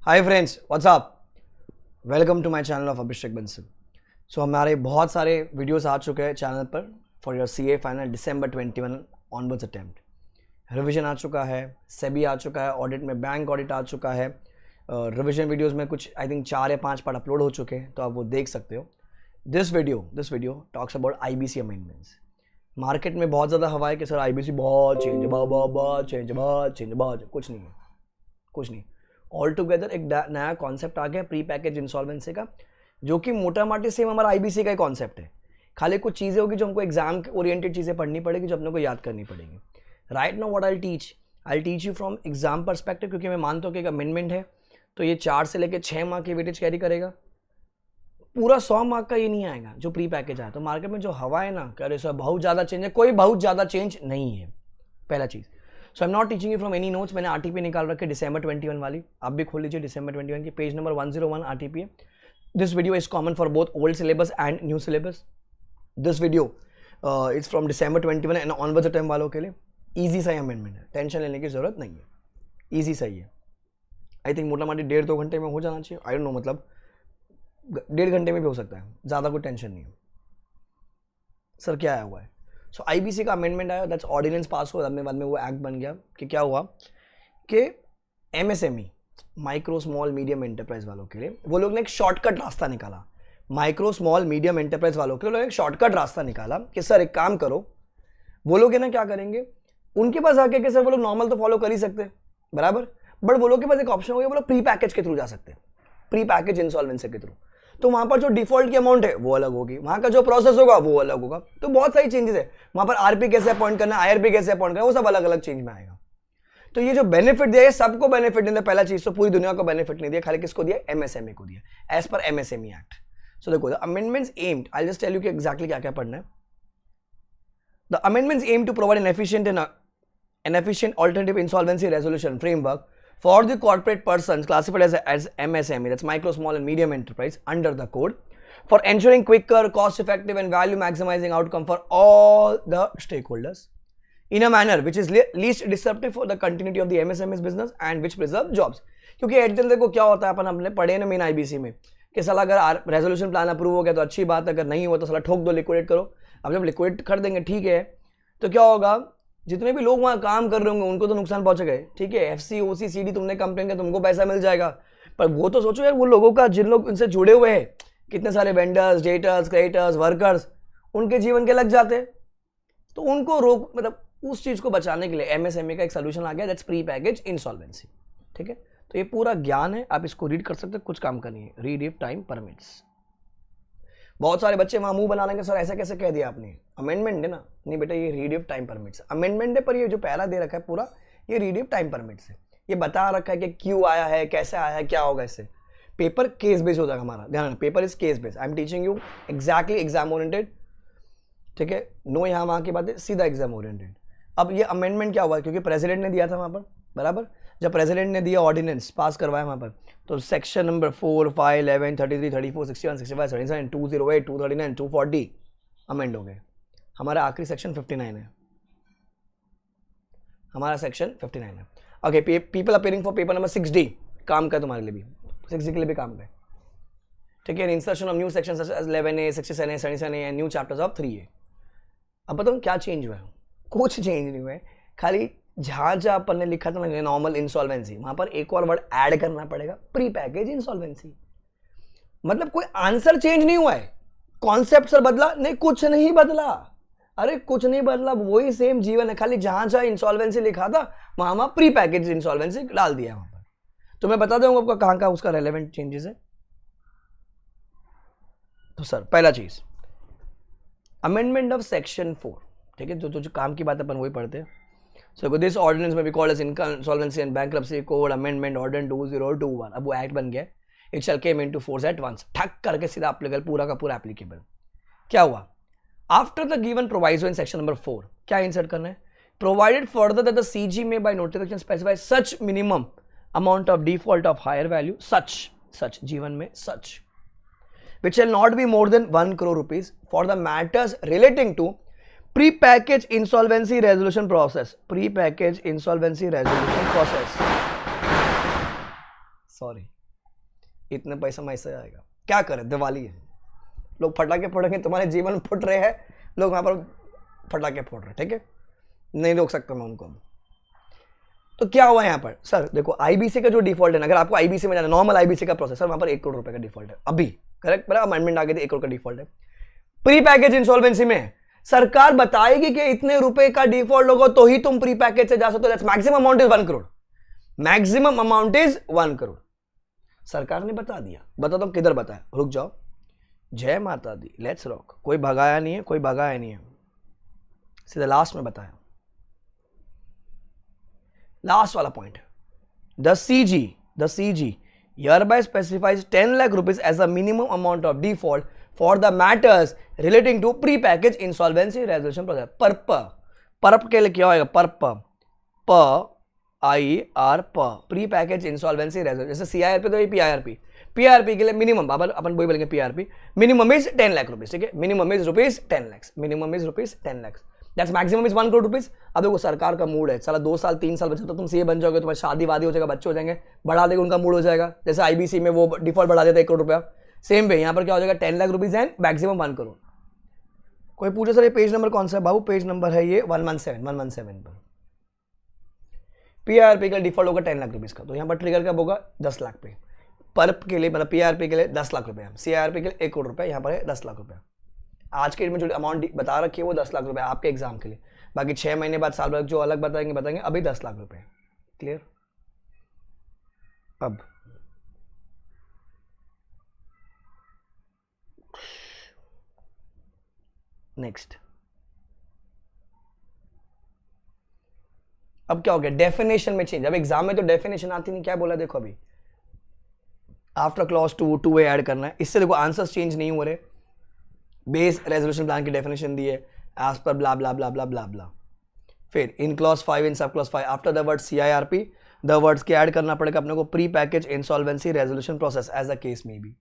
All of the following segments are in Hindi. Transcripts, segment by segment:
Hi friends, whatsapp, welcome to my channel of Abhishek Bansal. So हमारे बहुत सारे वीडियोस आ चुके हैं चैनल पर for your CA final December 21 onwards attempt. Revision आ चुका है, सेबी आ चुका है, ऑडिट में बैंक ऑडिट आ चुका है। रिवीजन वीडियोस में कुछ आई थिंक 4 या 5 पार्ट अपलोड हो चुके हैं, तो आप वो देख सकते हो। This video talks about IBC amendments. Market में बहुत ज़्यादा हवा है कि सर IBC बहुत चेंज, बहुत चेंज, कुछ नहीं। ऑल टुगेदर एक नया कॉन्सेप्ट आ गया प्री पैकेज इंसॉल्वेंसी का, जो कि मोटा माटी सेम हमारा IBC का ही कॉन्सेप्ट है। खाली कुछ चीज़ें होगी जो हमको एग्जाम ओरिएंटेड चीज़ें पढ़नी पड़ेगी, जो अपने को याद करनी पड़ेगी। Right now what I teach you from exam perspective, क्योंकि मैं मानता हूँ कि एक अमेंडमेंट है तो ये 4 से लेकर 6 मार्क की वेटेज कैरी करेगा। पूरा 100 मार्क का ये नहीं आएगा जो प्री पैकेज आया। तो मार्केट में जो हवा है ना, कह रहे सर बहुत ज़्यादा चेंज है, कोई बहुत ज़्यादा चेंज नहीं है, पहला चीज़। So I am not teaching you from any notes. मैंने RTP निकाल रखे December 21 वाली, आप भी खोल लीजिए December 21 की, पेज नंबर 101 RTP है। This video is common for both old syllabus and new syllabus. This video is from December 21 and onwards attempt वालों के लिए। ईजी सा ही अमेंडमेंट है, टेंशन लेने की जरूरत नहीं है, ईजी सही है। आई थिंक मोटा मोटी 1.5-2 घंटे में हो जाना चाहिए। आई डोंट नो, मतलब 1.5 घंटे में भी हो सकता है, ज़्यादा कोई टेंशन नहीं है। सर क्या आया हुआ है? सो IBC का अमेंडमेंट आया, दैट्स ऑर्डिनेंस पास हुआ, बाद में वो एक्ट बन गया कि क्या हुआ कि MSME micro small medium enterprise वालों के लिए वो लोग ने एक शॉर्टकट रास्ता निकाला। माइक्रो स्मॉल मीडियम एंटरप्राइज वालों के लिए एक शॉर्टकट रास्ता निकाला कि सर एक काम करो, वो लोग है ना क्या करेंगे, उनके पास आके कि सर वो लोग नॉर्मल तो फॉलो कर ही सकते हैं बराबर, बट वो लोग के पास एक ऑप्शन हो गया, वो लोग प्री पैकेज के थ्रू जा सकते हैं, प्री पैकेज इंसॉल्वेंसी के थ्रू। तो वहां पर जो डिफॉल्ट की अमाउंट है वो अलग होगी, वहां का जो प्रोसेस होगा वो अलग होगा। तो बहुत सारी चेंजेस है वहां पर। RP कैसे अपॉइंट करना है, IRP कैसे अपॉइंट करना है, वो सब अलग अलग चेंज में आएगा। तो ये जो बेनिफिट दिया है सबको बेनिफिट नहीं दिया। पहला चीज तो पूरी दुनिया को बेनिफिट नहीं दिया, खाली किसको दिया? MSME को दिया as per MSME act. So देखो, the amendments aimed, I just tell you कि एग्जैक्टली क्या क्या पढ़ना है। The amendments aim to provide an efficient alternative insolvency resolution framework for the corporate persons classified as MSME, that's micro, small and medium enterprise, under the code, for ensuring quicker, cost effective and value maximizing outcome for all the stakeholders in a manner which is least disruptive for the continuity of the MSME's business and which preserve jobs। क्योंकि एट द देखो क्या होता है, अपन अपने पढ़े ना मेन IBC में कि साला अगर रेजोल्यूशन प्लान अप्रूव हो गया तो अच्छी बात है, अगर नहीं हुआ तो साला ठोक दो, लिक्विडेट करो। अब जब लिक्विडेट कर देंगे ठीक है, तो क्या होगा, जितने भी लोग वहाँ काम कर रहे होंगे उनको तो नुकसान पहुंचेगा, ठीक है। FC OC CD तुमने कंप्लेन किया, तुमको पैसा मिल जाएगा, पर वो तो सोचो यार वो लोगों का, जिन लोग इनसे जुड़े हुए हैं, कितने सारे वेंडर्स, डेटर्स, क्रेडिटर्स, वर्कर्स, उनके जीवन के लग जाते। तो उनको रोक, मतलब उस चीज़ को बचाने के लिए MSME का एक सोल्यूशन आ गया, दैट्स प्री पैकेज इंसॉल्वेंसी। ठीक है, तो ये पूरा ज्ञान है, आप इसको रीड कर सकते हैं, कुछ काम करनी है। Read if time permits. बहुत सारे बच्चे वहां मुंह बना लेंगे, सर ऐसा कैसे कह दिया आपने, अमेंडमेंट है ना। नहीं बेटा, ये read if time permits amendment है, पर ये जो पैरा दे रखा है पूरा, ये रीड इफ टाइम परमिट्स है। ये बता रखा है कि क्यों आया है, कैसे आया है, क्या होगा इससे। पेपर केस बेस्ड हो जाएगा हमारा, ध्यान, paper is case based. I am teaching you exactly exam oriented, ठीक है। नो यहाँ वहाँ की बात है, सीधा एग्जाम ओरिएंटेड। अब ये अमेंडमेंट क्या हुआ, क्योंकि प्रेसिडेंट ने दिया था वहाँ पर बराबर, जब प्रेसिडेंट ने दिया ऑर्डिनेंस पास करवाया वहाँ पर, तो सेक्शन नंबर 4, 5, 11, 33, 34, 61, 65, 77, 208, 239, 240 अमेंड हो गए। हमारा आखिरी सेक्शन 59 है, हमारा सेक्शन 59 है। Okay, people appearing for paper number 6D काम का, तुम्हारे लिए भी 6D के लिए भी काम का, ठीक है। Insertion of new section 11A, 67A, 77A and new chapters of 3A। अब बताओ क्या चेंज हुआ है? कुछ चेंज नहीं हुआ है, खाली जहां अपन ने लिखा था ना नॉर्मल इंसॉल्वेंसी, वहां पर एक और वर्ड ऐड करना पड़ेगा, प्री पैकेज इंसॉल्वेंसी। मतलब कोई आंसर चेंज नहीं हुआ है, कॉन्सेप्ट सर बदला नहीं, कुछ नहीं बदला। अरे कुछ नहीं बदला, वही सेम जीवन है, खाली जहां जहां इंसॉल्वेंसी लिखा था वहां प्री पैकेज इंसॉल्वेंसी डाल दिया वहां पर। तो मैं बता दूंगा आपको कहां का उसका रेलेवेंट चेंजेस है। तो सर पहला चीज, अमेंडमेंट ऑफ सेक्शन 4, ठीक है, जो काम की बात अपन वही पढ़ते हैं। So this ordinance may be called as Insolvency and Bankruptcy Code Amendment Ordinance 2021। अब वो एक्ट बन गया, it shall came into force at once, ठक करके सीधा एप्लीकेबल, पूरा का पूरा एप्लीकेबल। क्या हुआ? After the given proviso in section number 4, क्या इंसर्ट करना है? Provided further that the CG may by notification specify such minimum amount of default of higher value, such जीवन में such, which shall not be more than 1 crore rupees for the matters relating to pre-package insolvency resolution process, pre-package insolvency resolution process, sorry, इतने पैसा में ऐसे आएगा, क्या करें, दिवाली है, लोग फटाके फोड़ेंगे, तुम्हारे जीवन में फुट रहे हैं, लोग वहाँ पर फटाके फोड़ रहे हैं, ठीक है, नहीं रोक सकता मैं उनको। तो क्या हुआ यहाँ पर, सर देखो आईबीसी का जो डिफॉल्ट है ना, अगर आपको आईबीसी में जाना, नॉर्मल आईबीसी का प्रोसेस, सर वहाँ पर 1 करोड़ रुपए का डिफॉल्ट है अभी, करेक्ट, बराबर, अमेंडमेंट आ गई थी, 1 करोड़ का डिफॉल्ट है। प्री पैकेज इंसॉल्वेंसी में सरकार बताएगी कि इतने रुपए का डिफॉल्ट होगा तो ही तुम प्री पैकेज से जा सकते हो, maximum amount is 1 crore, maximum amount is 1 crore. सरकार ने बता दिया, बता दो किधर बताया, रुक जाओ, जय माता दी, लेट्स रॉक, कोई भगाया नहीं है, कोई भगाया नहीं है, सीधा लास्ट में बताया, लास्ट वाला point, the CG hereby specifies 10 lakh rupees as a minimum amount of default for the matters relating to pre-packaged insolvency resolution process। परप के लिए क्या होगा, प्री पैकेज इंसॉल्वेंसी रेजोल्यूशन, जैसे सीआईआरपी तो पीआरपी के लिए मिनिमम, अपन वही बोलेंगे PRP, minimum is 10 lakh rupees, ठीक है, minimum is rupees 10 lakh, minimum is rupees 10 lakh, that's maximum is 1 crore rupees. अब देखो सरकार का मूड है, साला 2 साल 3 साल बचा तो तुम सीए बन जाओगे, तुम्हारी शादी वादी हो जाएगा, बच्चे हो जाएंगे, बढ़ा देगा, उनका मूड हो जाएगा, जैसे आईबीसी में वो डिफॉल्ट बढ़ा देता है 1 करोड़ रुपया, सेम वे यहाँ पर क्या हो जाएगा, 10 lakh rupees and maximum 1 crore. कोई पूछे सर ये पेज नंबर कौन सा है, बाबू पेज नंबर है ये 117 पर, पीआरपी का डिफॉल्ट होगा 10 लाख रुपीज का, तो यहाँ पर ट्रिगर कब होगा, 10 लाख पे, परप के लिए मतलब पीआरपी के लिए 10 लाख रुपए, सीआरपी के लिए 1 करोड़ रुपए, यहाँ पर है 10 लाख रुपए। आज के डेट में जो अमाउंट बता रखी है वो 10 लाख रुपए आपके एग्जाम के लिए, बाकी 6 महीने बाद साल भर जो अलग बताएंगे, अभी 10 लाख रुपए, क्लियर। अब नेक्स्ट, अब क्या हो गया, डेफिनेशन में चेंज। अब एग्जाम में तो डेफिनेशन आती नहीं, क्या बोला देखो, अभी आफ्टर क्लॉज 2 ऐड करना है, इससे देखो आंसर्स चेंज नहीं हो रहे, बेस रेजोल्यूशन प्लान की डेफिनेशन दी है एज पर ब्ला ब्ला ब्ला ब्ला ब्ला ब्ला। फिर in clause 5 in sub clause 5 after the word CIRP the words के ऐड करना पड़ेगा अपने को pre package insolvency resolution process as a case में भी।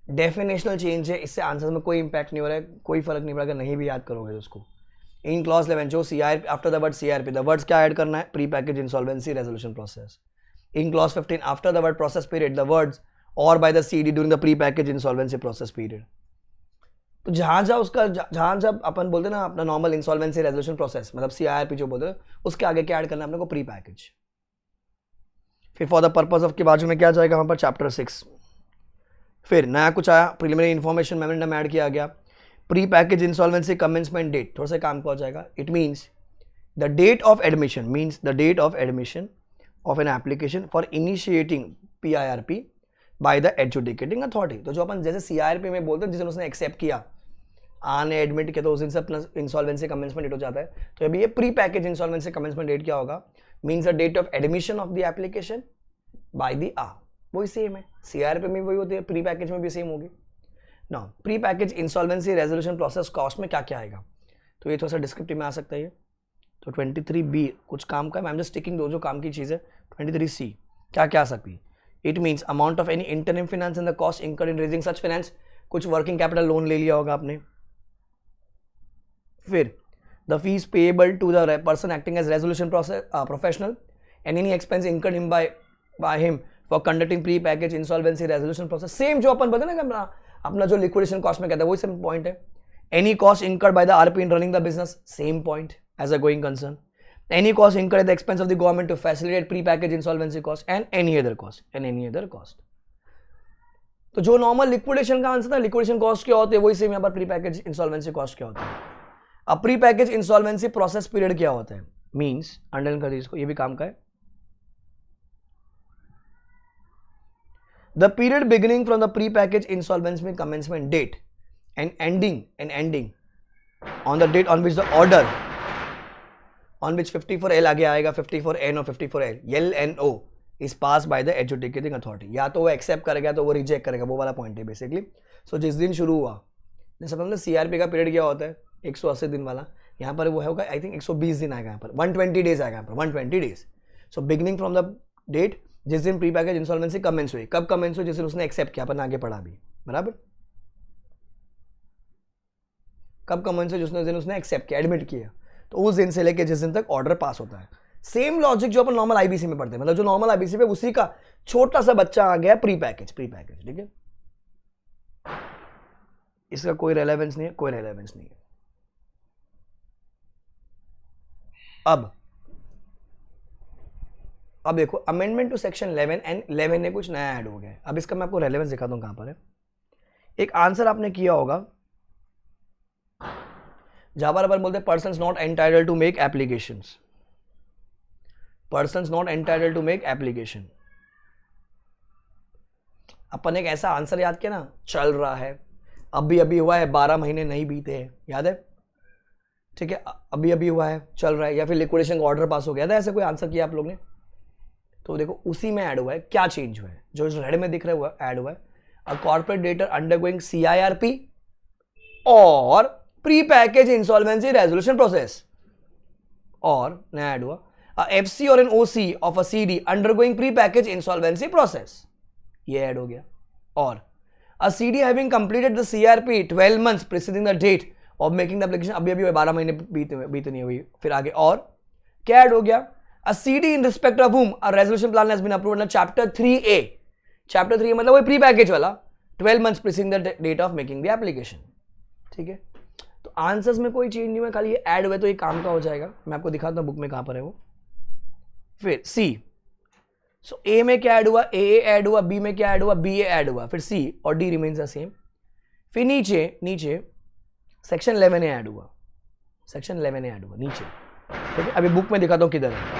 डेफिनेशनल चेंज है, इससे आंसर में कोई इंपैक्ट नहीं हो रहा है, कोई फर्क नहीं पड़ेगा, नहीं भी याद करोगे तो उसको। इन क्लॉज 11 जो CIRP after the word CIRP the words क्या ऐड करना है, pre package insolvency resolution process. In clause 15 after the word process period the words और by the CD during the pre package insolvency process period. तो जहां जब अपन बोलते हैं ना अपना नॉर्मल इंसॉल्वेंसी रेजोल्यूशन प्रोसेस, मतलब सीआईआरपी जो बोलते हैं, उसके आगे क्या ऐड करना है अपने को, प्री पैकेज। फिर फॉर द पर्पस ऑफ के बाजू में क्या जाएगा वहां पर, चैप्टर 6। फिर नया कुछ आया, प्रीलिमिनरी इन्फॉर्मेशन मेमोरेंडम ऐड किया गया, pre package insolvency commencement date, थोड़ा सा काम हो जाएगा। It means the date of admission, means the date of admission of an application for initiating PIRP by the adjudicating authority. तो जो अपन जैसे सीआईआरपी में बोलते हैं, जिसे उसने एक्सेप्ट किया, आने एडमिट किया, तो उस दिन से अपना इंसॉल्वेंसी कमेंसमेंट डेट हो जाता है। तो अभी ये pre package insolvency commencement date क्या होगा, means the date of admission of the application by the वही सेम है, सीआईआरपी में वही होती है, प्री पैकेज में भी सेम होगी ना। Pre package insolvency resolution process cost में क्या क्या आएगा, तो ये थोड़ा सा डिस्क्रिप्टिव में आ सकता है। तो 23B कुछ काम का, मैं जस्ट टिकिंग जो काम की चीज़ है। 23C क्या क्या आ सकती है, it means amount of any interim finance and the cost incurred in raising such finance, कुछ वर्किंग कैपिटल लोन ले लिया होगा आपने। फिर the fees payable to the person acting as resolution professional and any expense incurred him by him for conducting pre package insolvency resolution process. Same जो अपन बोलते हैं ना अपना जो लिक्विडेशन कॉस्ट में कहता है, वही सेम पॉइंट है। Any cost incurred by the RP in running the business, same point as a going concern. Any cost incurred at the expense of the government to facilitate pre-packaged insolvency cost and any other cost, तो जो नॉर्मल लिक्विडेशन का आंसर था, लिक्विडेशन कॉस्ट क्या होते हैं, वही सेम यहाँ पर प्री पैकेज इंसॉल्वेंसी कॉस्ट क्या होता है। अब pre package insolvency process period क्या होता है, मींस अंडरलाइन कर दीजिए इसको, ये भी काम का है। The period beginning from the pre package insolvency commencement date and ending on the date on which the order on which 54L आगे आएगा, 54N और 54L LNO is passed by the adjudicating authority। या तो वो एक्सेप्ट करेगा तो वो रिजेक्ट करेगा, वो वाला पॉइंट है बेसिकली। सो जिस दिन शुरू हुआ, जैसे मतलब सीआरपी का पीरियड क्या होता है 180 दिन वाला, यहाँ पर वो होगा आई थिंक 120 दिन आएगा, यहाँ पर 120 डेज आएगा, यहाँ पर 120 days. So beginning from the date जिस दिन प्री पैकेज इंसॉल्वेंसी कमेंस हुई, कब कमेंस हुई, जिस दिन उसने एक्सेप्ट किया, अपन आगे पढ़ा भी बराबर, कब कमेंस हुई, जिस दिन उसने एक्सेप्ट किया, एडमिट किया, तो उस दिन से लेके जिस दिन तक ऑर्डर पास होता है। सेम लॉजिक जो अपन नॉर्मल आईबीसी में पढ़ते हैं, मतलब जो नॉर्मल आईबीसी पे उसी का छोटा सा बच्चा आ गया प्री पैकेज, ठीक है। इसका कोई रेलेवेंस नहीं है, कोई रेलेवेंस नहीं है। अब देखो अमेंडमेंट टू सेक्शन 11 एंड 11 ने कुछ नया ऐड हो गया है। अब इसका मैं आपको रेलेवेंस दिखाता हूं कहां पर है। एक आंसर आपने किया होगा जहां पर अपन बोलते हैं persons not entitled to make applications, persons not entitled to make application. अपन एक ऐसा आंसर याद किया ना, चल रहा है, अभी अभी हुआ है, 12 महीने नहीं बीते हैं, याद है, ठीक है, अभी अभी हुआ है, चल रहा है, या फिर लिक्विडेशन का ऑर्डर पास हो गया था, ऐसे कोई आंसर किया आप लोग ने, तो देखो उसी में ऐड हुआ है। क्या चेंज हुआ है, जो रेड में दिख रहा है ऐड हुआ है, a corporate debtor undergoing CIRP और pre package insolvency resolution process, और नया ऐड हुआ FC और an OC of a CD undergoing pre package insolvency process, ये ऐड हो गया। और a CD having completed the CRP 12 months preceding the date of making the application, अभी अभी 12 महीने बीते नहीं हुई, फिर आगे और क्या ऐड हो गया, अ CD in respect of whom a resolution plan has been approved under chapter 3A, chapter 3 मतलब वही प्री पैकेज वाला, 12 months preceding the date of making the application, ठीक है। तो आंसर्स में कोई चेंज नहीं हुआ, खाली ये ऐड हुए तो ये काम का हो जाएगा। मैं आपको दिखाता हूं बुक में कहां पर है वो। फिर C, सो A में क्या ऐड हुआ, AA ऐड हुआ, B में क्या ऐड हुआ, BA ऐड हुआ, फिर C और D रिमेन्स द सेम। फिर नीचे सेक्शन 11A ऐड हुआ, सेक्शन 11A ऐड हुआ नीचे, ठीक है। अभी बुक में दिखाता हूं किधर है।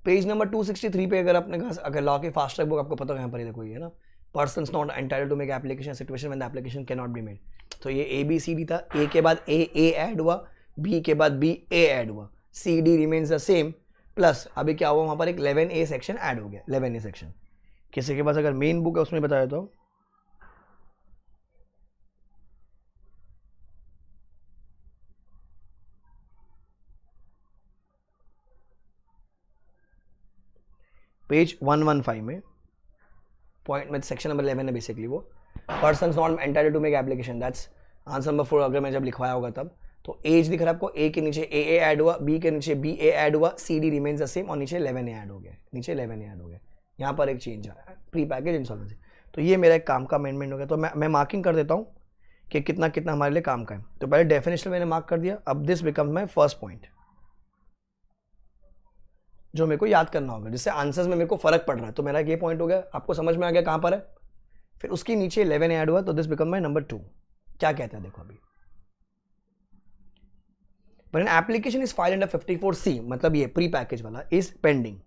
पेज नंबर 263 पे अगर आपने कहा, अगर लॉ के फास्ट ट्रैक बुक आपको पता है यहाँ पर ये देखो, ये ना persons not entitled to make application situation when the application can not be made. तो ये ABCD था, A के बाद A ऐड हुआ, B के बाद BA ऐड हुआ, CD remains the same, plus अभी क्या हुआ वहाँ पर एक 11A सेक्शन ऐड हो गया, 11A सेक्शन। किसी के पास अगर मेन बुक है उसमें बताया तो पेज 115 में पॉइंट में सेक्शन नंबर 11 है बेसिकली वो, persons not entitled to make application, that's answer number 4। अगर मैं जब लिखवाया होगा तब तो एज दिख रहा है आपको, A के नीचे AA ऐड हुआ, B के नीचे BA ऐड हुआ, CD रिमेन्स द सेम और नीचे 11A ऐड हो गया, नीचे 11A ऐड हो गया। यहाँ पर एक चेंज आया है, प्री पैकेज इंसॉल्वेंसी। तो ये मेरा एक काम का अमेंडमेंट हो गया। तो मैं मार्किंग कर देता हूँ कि कितना कितना हमारे लिए काम का है। तो पहले डेफिनेशन मैंने मार्क कर दिया, अब this becomes my first point जो मेरे को याद करना होगा, जिससे आंसर्स में मेरे को फर्क पड़ रहा है। तो मेरा ये पॉइंट हो गया, आपको समझ में आ गया कहां पर है। फिर उसके नीचे 11 ऐड हुआ, तो दिस बिकम माय नंबर 2। क्या कहता है देखो अभी, but an application is filed under 54C, मतलब ये प्री पैकेज वाला इज पेंडिंग।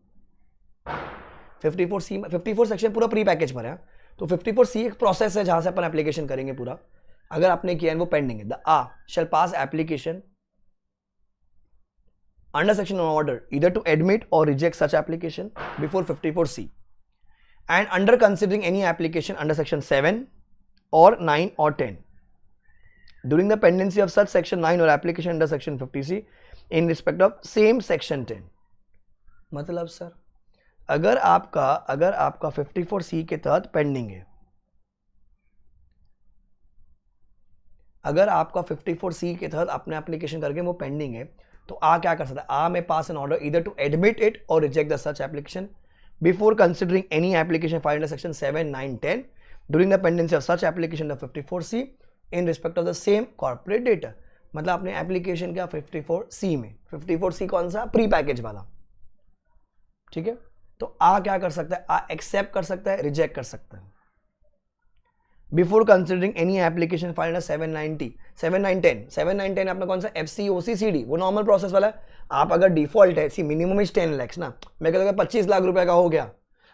54C 54 सेक्शन पूरा प्री पैकेज पर है, तो 54C एक प्रोसेस है जहां से अपन एप्लीकेशन करेंगे पूरा। अगर आपने किया है वो पेंडिंग है, the A shall pass application under section of order either to admit or reject such application before 54C, and under considering any application under section 7 or 9 or 10 during the pendency of such section 9 or application under section 50C in respect of same section 10। मतलब सर अगर आपका 54C के तहत पेंडिंग है, अगर आपका 54C के तहत अपने एप्लीकेशन करके वो पेंडिंग है, तो आ क्या कर सकता है, AA may pass an order either to admit it और reject the such application before considering any application filed under section 7, 9, 10 during the pendency of such application the 54C in respect of the same corporate debtor. मतलब अपने एप्लीकेशन का 54C में, 54C कौन सा, प्री पैकेज वाला, ठीक है। तो आ क्या कर सकता है, आ एक्सेप्ट कर सकता है, रिजेक्ट कर सकता है before considering any application filed under 7, 9, 10 7, 9, 10 अपना कौन सा FC, OC, CD, वो नॉर्मल प्रोसेस वाला है। आप अगर डिफॉल्ट है, सी मिनिमम इज 10 लाख ना, मैं कहता हूँ 25 लाख रुपए का हो गया,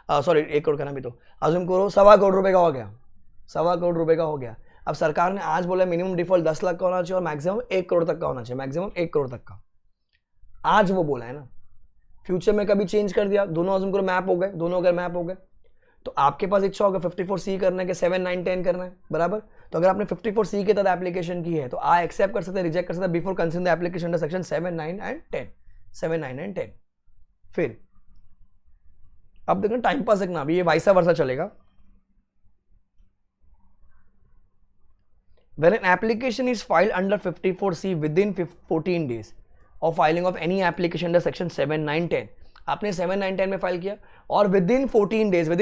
सॉरी 1 करोड़ का ना भी, तो अजूम करो 1.25 करोड़ रुपए का हो गया, 1.25 करोड़ रुपए का हो गया। अब सरकार ने आज बोला मिनिमम डिफॉल्ट 10 लाख का होना चाहिए और मैक्सिमम 1 करोड़ तक का होना चाहिए, मैक्सिमम 1 करोड़ तक का, आज वो बोला है ना। फ्यूचर में कभी चेंज कर दिया, दोनों अजूम करो मैप हो गए, दोनों अगर मैप हो गए तो आपके पास इच्छा होगा 54C करने के 7, 9, 10 करना है, बराबर। तो अगर आपने 54C के तहत एप्लीकेशन की है तो आई एक्सेप्ट कर सकते हैं, रिजेक्ट कर सकते हैं before considering the application under section 7, 9 and 10, 7, 9 and 10। फिर अब देखना टाइम पास देखना, अभी ये वाइसा वर्सा चलेगा। When an application is filed under 54C within 14 days of filing of any application under section 7, 9, 10, आपने 7, 9, 10 में फाइल किया और विदिन 14 डेज में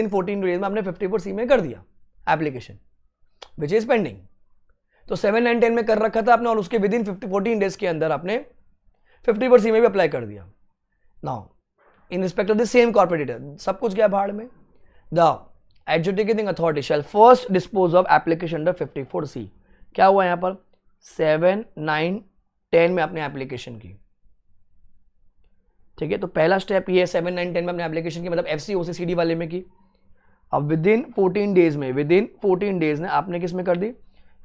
आपने 54C में कर दिया एप्लीकेशन विच इज पेंडिंग। तो 7, 9, 10 में कर रखा था आपने और उसके विदिन 14 डेज के अंदर आपने 54C में भी अप्लाई कर दिया। Now in respect of the same corporator सब कुछ गया भाड़ में। The adjudicating authority shell first dispose of application under 54C। क्या हुआ यहां पर 7, 9, 10 में आपने एप्लीकेशन की, ठीक है। तो पहला स्टेप ये 7, 9, 10 में आपने एप्लीकेशन की, मतलब FC OCCD वाले में की। अब विदिन 14 डेज में आपने किस में कर दी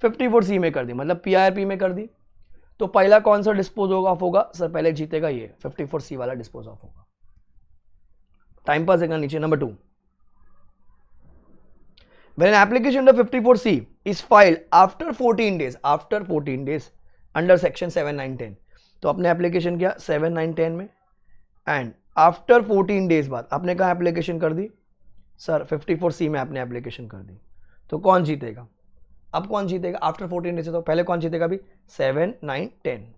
54C में कर दी, मतलब PIRP में कर दी। तो पहला कौन सा डिस्पोज ऑफ होगा सर, पहले जीतेगा ये 54C वाला डिस्पोज ऑफ होगा। टाइम पास देखना नीचे। Number 2, when an application under 54C is filed after 14 days under section 7, 9, 10, तो आपने एप्लीकेशन किया 7, 9, 10 में एंड आफ्टर 14 डेज बाद आपने कहा एप्लीकेशन कर दी सर 54C में आपने एप्लीकेशन कर दी। तो कौन जीतेगा, अब कौन जीतेगा आफ्टर 14 डेज, तो पहले कौन जीतेगा अभी 7, 9, 10।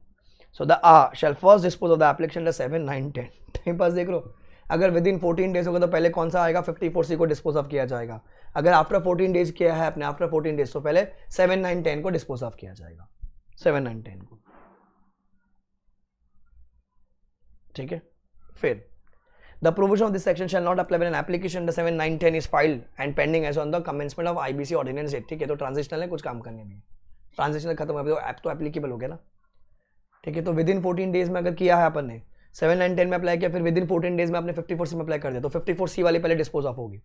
So the shall first dispose of the application under 7, 9, 10। Time pass देख लो, अगर विद इन 14 डेज होगा तो पहले कौन सा आएगा 54C को डिस्पोज ऑफ किया जाएगा। अगर आफ्टर 14 डेज किया है आपने आफ्टर 14 डेज तो पहले 7, 9, 10 को डिस्पोज ऑफ किया जाएगा, 7, 9, 10 को, ठीक है। फिर the provision of this section shall not apply when an application under 7, 9, 10 is filed and pending as on the commencement of IBC ordinance 8, ठीक है। तो ट्रांजिशनल है, कुछ काम करने में, ट्रांजिशनल खत्म हो गया तो एप्लीकेबल हो गया ना, ठीक है। तो विद इन 14 डेज में अगर किया है अपन ने 7, 9, 10 में अप्लाई किया, फिर विद इन 14 डेज में आपने 54C में अप्लाई कर दिया, तो 54C वाली पहले डिस्पोज ऑफ होगी।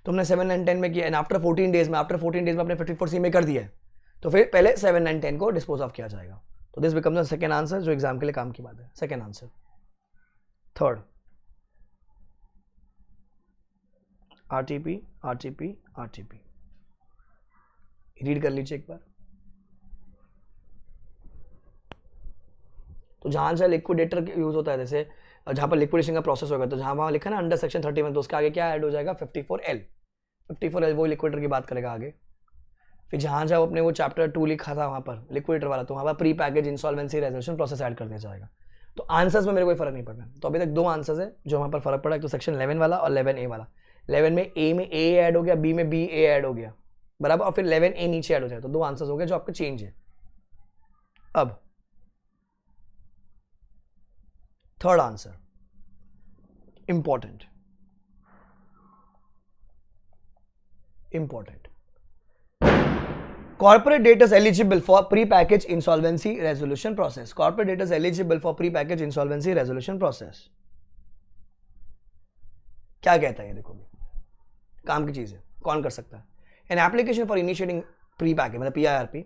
तुमने 7, 9, 10 में किया एंड आफ्टर 14 डेज में आपने 54C में कर दिया है, तो फिर पहले 7, 9, 10 को डिस्पोज ऑफ किया जाएगा। तो this becomes the second answer, जो एग्जाम के लिए काम की बात है, second answer. Third, RTP read कर लीजिए एक बार। तो जहां से लिक्विडेटर यूज होता है, जैसे जहां पर लिक्विडेशन का प्रोसेस होगा, तो जहां वहां लिखा ना अंडर सेक्शन 31, तो उसके आगे क्या ऐड हो जाएगा 54L वो लिक्विडेटर की बात करेगा आगे। फिर जहां जहां अपने वो चैप्टर 2 लिखा था वहां पर लिक्विडेटर वाला, तो वहां पर pre package insolvency resolution process add कर दिया जाएगा। तो आंसर्स में मेरे कोई फर्क नहीं पड़ रहा। तो अभी तक 2 आंसर्स है जो वहां पर फर्क पड़ा, एक तो सेक्शन 11 वाला और 11A वाला। 11 में A ऐड हो गया, B में BA ऐड हो गया, बराबर, और फिर 11A नीचे ऐड हो जाए, तो 2 आंसर्स हो गए जो आपके चेंज है। अब third answer important, corporate debt is eligible for pre-packaged insolvency resolution process. Corporate debt is eligible for pre-packaged insolvency resolution process. क्या कहता है ये, देखो काम की चीज है, कौन कर सकता है। An application for initiating pre-package मतलब PIRP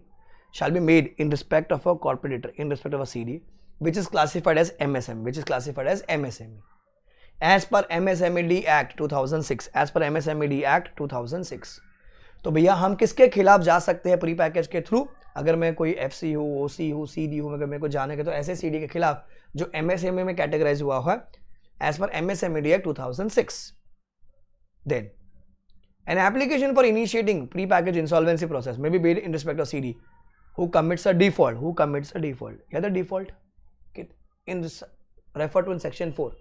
shall be made in respect of a corporate debtor in respect of a CD which is classified as MSME, as per MSMED Act 2006, तो भैया हम किसके खिलाफ जा सकते हैं प्री पैकेज के थ्रू, अगर मैं कोई FC हूँ, OC हूँ, CD हूँ, अगर मेरे को जाने के, तो ऐसे CD के खिलाफ जो MSME में कैटेगराइज हुआ है as per MSMED Act 2006। Then an application for initiating pre-packaged insolvency process may be made in respect of CD who commits a default, या the default in this refer to in section 4।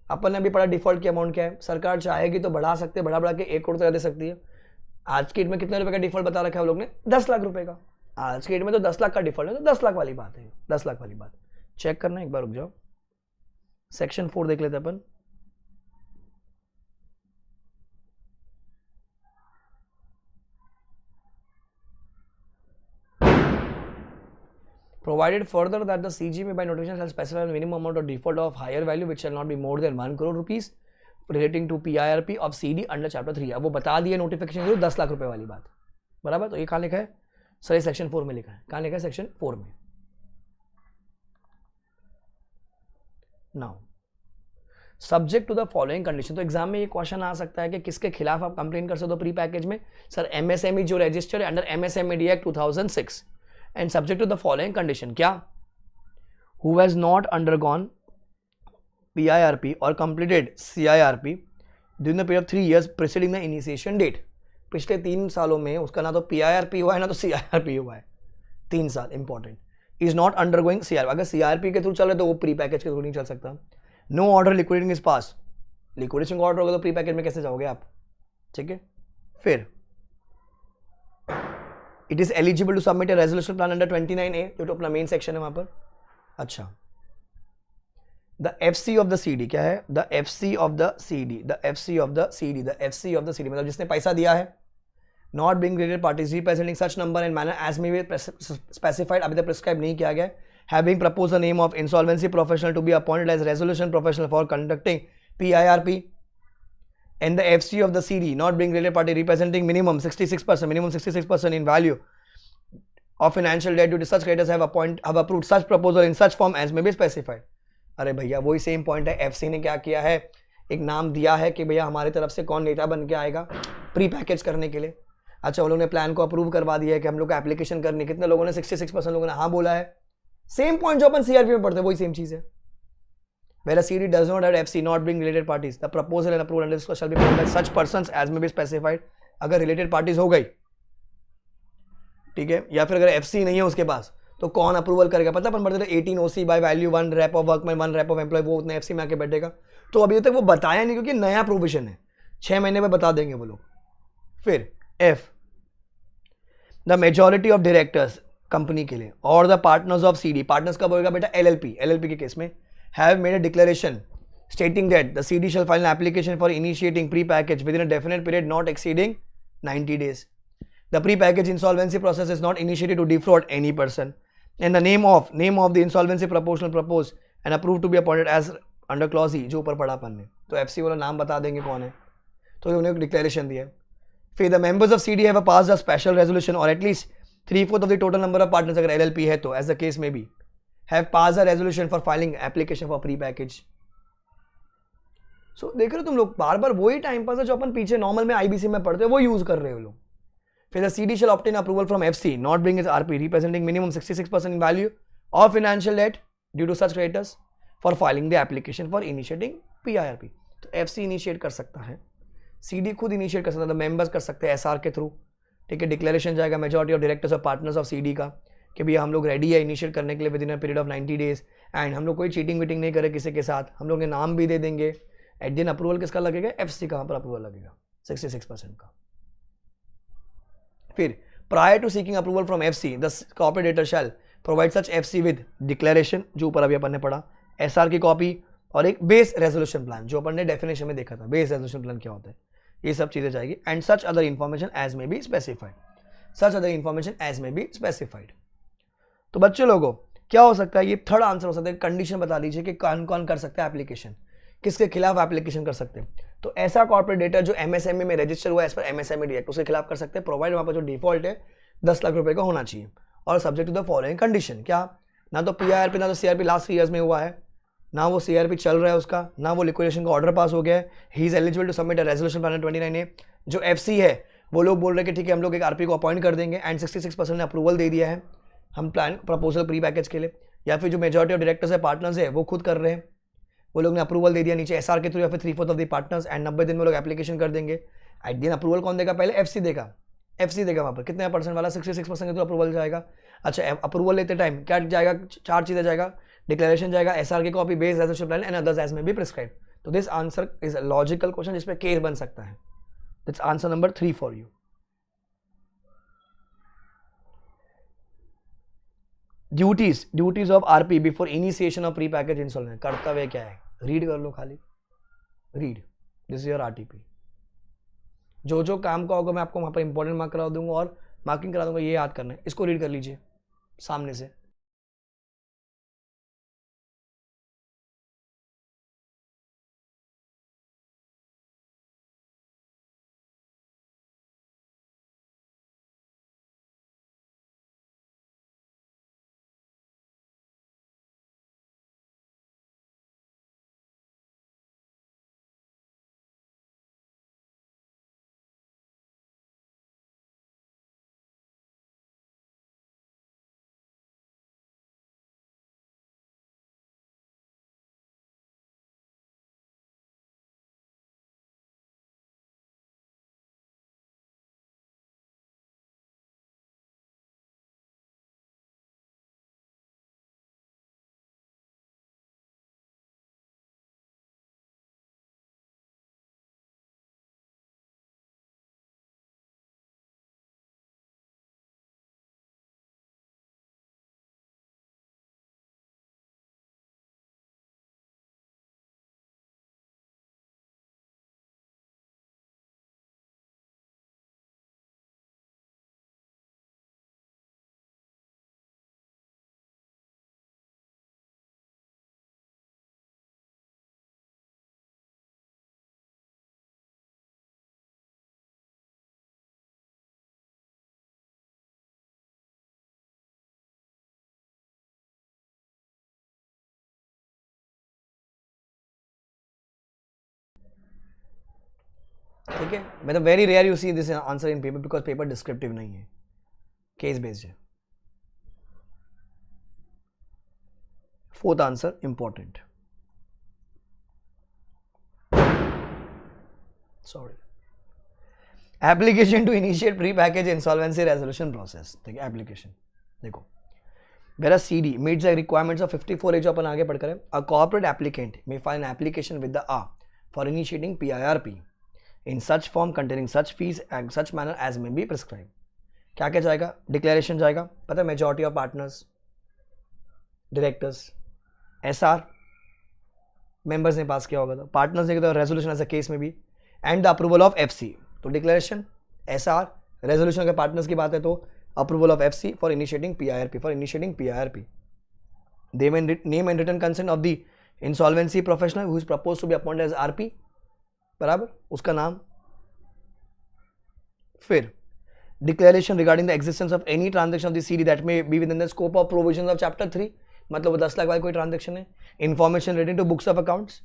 अपन ने अभी पढ़ा डिफॉल्ट की अमाउंट क्या है, सरकार चाहेगी तो बढ़ा सकते, बढ़ा के 1 करोड़ तक दे सकती है। आज की डेट में कितने रुपए का डिफॉल्ट बता रखा है वो लोग ने, 10 लाख रुपए का। आज की डेट में तो 10 लाख का डिफॉल्ट है, तो 10 लाख वाली बात है, 10 लाख वाली बात चेक करना, एक बार रुक जाओ, सेक्शन 4 देख लेते अपन। Provided further that the CG may by notification shall specify the minimum amount of default of higher value which shall not be more than 1 crore rupees relating to PIRP of CD under chapter 3। अब वो बता दिए नोटिफिकेशन के 10 लाख रुपए वाली बात, बराबर। तो ये कहाँ लिखा है सर, ये सेक्शन 4 में लिखा है। कहाँ लिखा है, सेक्शन 4 में। Now subject to the following condition. तो एग्जाम में ये क्वेश्चन आ सकता है कि किसके खिलाफ आप कंप्लेन कर सकते हो प्री पैकेज में? सर एमएसएमई जो registered under MSME act 2006 and subject to the following condition. क्या? Who has not undergone PIRP or completed CIRP during the period of 3 years preceding the initiation date। पिछले 3 सालों में उसका ना तो PIRP हुआ है ना तो CIRP हुआ है, 3 साल important. Is not undergoing CIRP, अगर CIRP के थ्रू चल रहे तो वो प्री पैकेज के थ्रू नहीं चल सकता। No order liquidating is pass, liquidation का ऑर्डर होगा तो प्री पैकेज में कैसे जाओगे आप? ठीक है। फिर it is eligible to submit a resolution plan under 29A, जो तो अपना मेन सेक्शन है वहां पर। अच्छा, the FC of the CD क्या है? The FC of the CD, the FC of the CD, the FC of the CD मतलब जिसने पैसा दिया है। Not being related parties representing such number and manner as may be specified, अभी तक प्रिस्क्राइब नहीं किया गया। Having propose the name of insolvency professional to be appointed as resolution professional for conducting PIRP and the FC of the CD not being related party representing minimum 66% in value of financial debt due to such creditors have approved such proposal in such form as may be specified। अरे भैया वही सेम पॉइंट है। FC ने क्या किया है? एक नाम दिया है कि भैया हमारी तरफ से कौन नेता बन के आएगा प्री पैकेज करने के लिए। अच्छा, उन लोगों ने प्लान को अप्रूव करवा दिया है कि हम लोग को एप्लीकेशन करनी। कितने लोगों ने? 66% लोगों ने हाँ बोला है। सेम पॉइंट जो अपन CRP में पढ़ते हैं वही सेम चीज है। Where a CD does not have FC not being related parties, the proposal and approval under this clause shall be made by such persons as may be specified। अगर related parties हो गई, ठीक है, या फिर अगर FC नहीं है उसके पास तो कौन अप्रूवल करेगा? पता अपन पढ़ते थे 18 OC by value 1 rep of workman 1 rep of employ, वो उतने FC में आके बैठेगा। तो अभी तक वो बताया नहीं क्योंकि नया प्रोविजन है, 6 महीने में बता देंगे वो लोग। फिर F, the majority of directors company के लिए और the partners of CD, partners कब होगा बेटा? LLP के केस में have made a declaration stating that the CD shall file an application for initiating pre-package within a definite period not exceeding 90 days। The pre-package insolvency process is not initiated to defraud any person, and the name of the insolvency proportional proposed and approved to be appointed as under clause E, जो ऊपर पढ़ा अपन ने। तो FC वाला नाम बता देंगे कौन है, तो उन्होंने एक डिक्लेरेशन दिया। फिर the members of CD have passed a special resolution or at least 3/4 of the total number of partners, अगर LLP है तो as the case may be, have passed a resolution for filing application for pre-package। So देख रहे हो तुम लोग, बार बार वही टाइम पास है जो अपन पीछे नॉर्मल में IBC में पढ़ते हैं वो यूज कर रहे हो लोग। फिर the CD shall obtain approval from FC not being its RP representing minimum 66% in value of financial debt due to such creditors for filing the application for initiating PIRP। तो FC इनिशिएट कर सकता है, CD खुद इनिशिएट कर सकता है, तो मेंबर्स कर सकते हैं SR के थ्रू। ठीक है, डिक्लेरेशन जाएगा मेजॉरिटी ऑफ डायरेक्टर्स और पार्टनर्स ऑफ CD का कि भैया हम लोग रेडी है इनिशिएट करने के लिए with in a period of 90 days and हम लोग कोई चीटिंग वीटिंग नहीं करे किसी के साथ, हम लोग नाम भी दे देंगे। एट दिन अप्रूवल किसका लगेगा? FC का पर अप्रूवल लगेगा 66% का। फिर prior to seeking approval from FC the corporator shall provide such FC with declaration, जो ऊपर अभी अपन ने पढ़ा, SR की कॉपी और एक बेस रेजोल्यूशन प्लान, जो अपन ने डेफिनेशन में देखा था बेस रेजोल्यूशन प्लान क्या होता है, ये सब चीजें जाएगी। And such other information as may be specified, such other information as may be specified. तो बच्चे लोगों क्या हो सकता है? ये थर्ड आंसर हो सकता है। कंडीशन बता दीजिए कि कौन कौन कर सकता है एप्लीकेशन, किसके खिलाफ एप्लीकेशन कर सकते हैं। तो ऐसा कॉर्पोरेट डेटा जो MSME में रजिस्टर हुआ है एज पर MSME एक्ट, उसके खिलाफ कर सकते हैं, प्रोवाइड वहां पर जो डिफॉल्ट है 10 लाख रुपए का होना चाहिए और subject to the following condition. क्या? ना तो PIRP ना तो CRP लास्ट 3 ईयर्स में हुआ है, ना वो CRP चल रहा है उसका, ना वो लिक्विडेशन का ऑर्डर पास हो गया है। He is eligible to submit a resolution plan 29A। जो FC है वो लोग बोल रहे हैं कि ठीक है हम लोग एक RP को अपॉइंट कर देंगे एंड 66% ने अप्रूवल दे दिया है हम प्लान प्रपोजल प्री पैकेज के लिए। या फिर जो मेजॉरिटी ऑफ डायरेक्टर्स है पार्टनर्स है वो खुद कर रहे हैं, वो लोग ने अप्रूवल दे दिया नीचे SR के थ्रू या फिर 3/4 ऑफ द पार्टनर्स एंड 90 दिन में लोग एप्लीकेशन कर देंगे। एट दिन अप्रूवल कौन देगा? पहले FC देगा, FC देगा वहाँ पर कितने परसेंट वाला? 66% के थ्रू अप्रूवल जाएगा। अच्छा, अप्रूवल लेते टाइम क्या जाएगा? 4 चीज़ें जाएगा, डिक्लेरेशन जाएगा, SR की copy, base resolution plan and others as may be prescribe. तो this answer is a logical question जिसपे केस बन सकता है। That's answer number 3 for you. Duties of RP before initiation of pre package installment. कर्तव्य क्या है? रीड कर लो खाली, read, this is your RTP। जो जो काम का होगा मैं आपको वहां पर इंपॉर्टेंट मार्क करा दूंगा और मार्किंग करा दूंगा, ये याद करना है, इसको रीड कर लीजिए सामने से। ठीक है, मतलब very rare you see this answer in paper because paper descriptive नहीं है, केस बेस्ड है. Fourth answer important, sorry, application to initiate pre package insolvency resolution process. ठीक है, एप्लीकेशन देखो, whereas CD meets the requirements of 54A जो अपन आगे पढ़कर है, a corporate applicant may file an application with the A for initiating PIRP in such form containing such fees and such manner as may be prescribed. क्या क्या जाएगा? डिक्लेरेशन जाएगा, पता है, majority of partners, directors, SR members ने पास किया होगा, तो पार्टनर्स ने किया रेजोल्यूशन एज अ केस में भी, and the approval of FC. तो डिक्लेरेशन, SR, रेजोल्यूशन अगर पार्टनर्स की बात है तो approval of FC for initiating PIRP. They may name and written consent of the insolvency professional who is proposed to be appointed as RP, बराबर, उसका नाम. फिर declaration regarding the existence of any transaction of the CD that may be within the scope of provisions of chapter 3, मतलब वो 10 लाख वाली कोई ट्रांजेक्शन है. Information relating to books of accounts.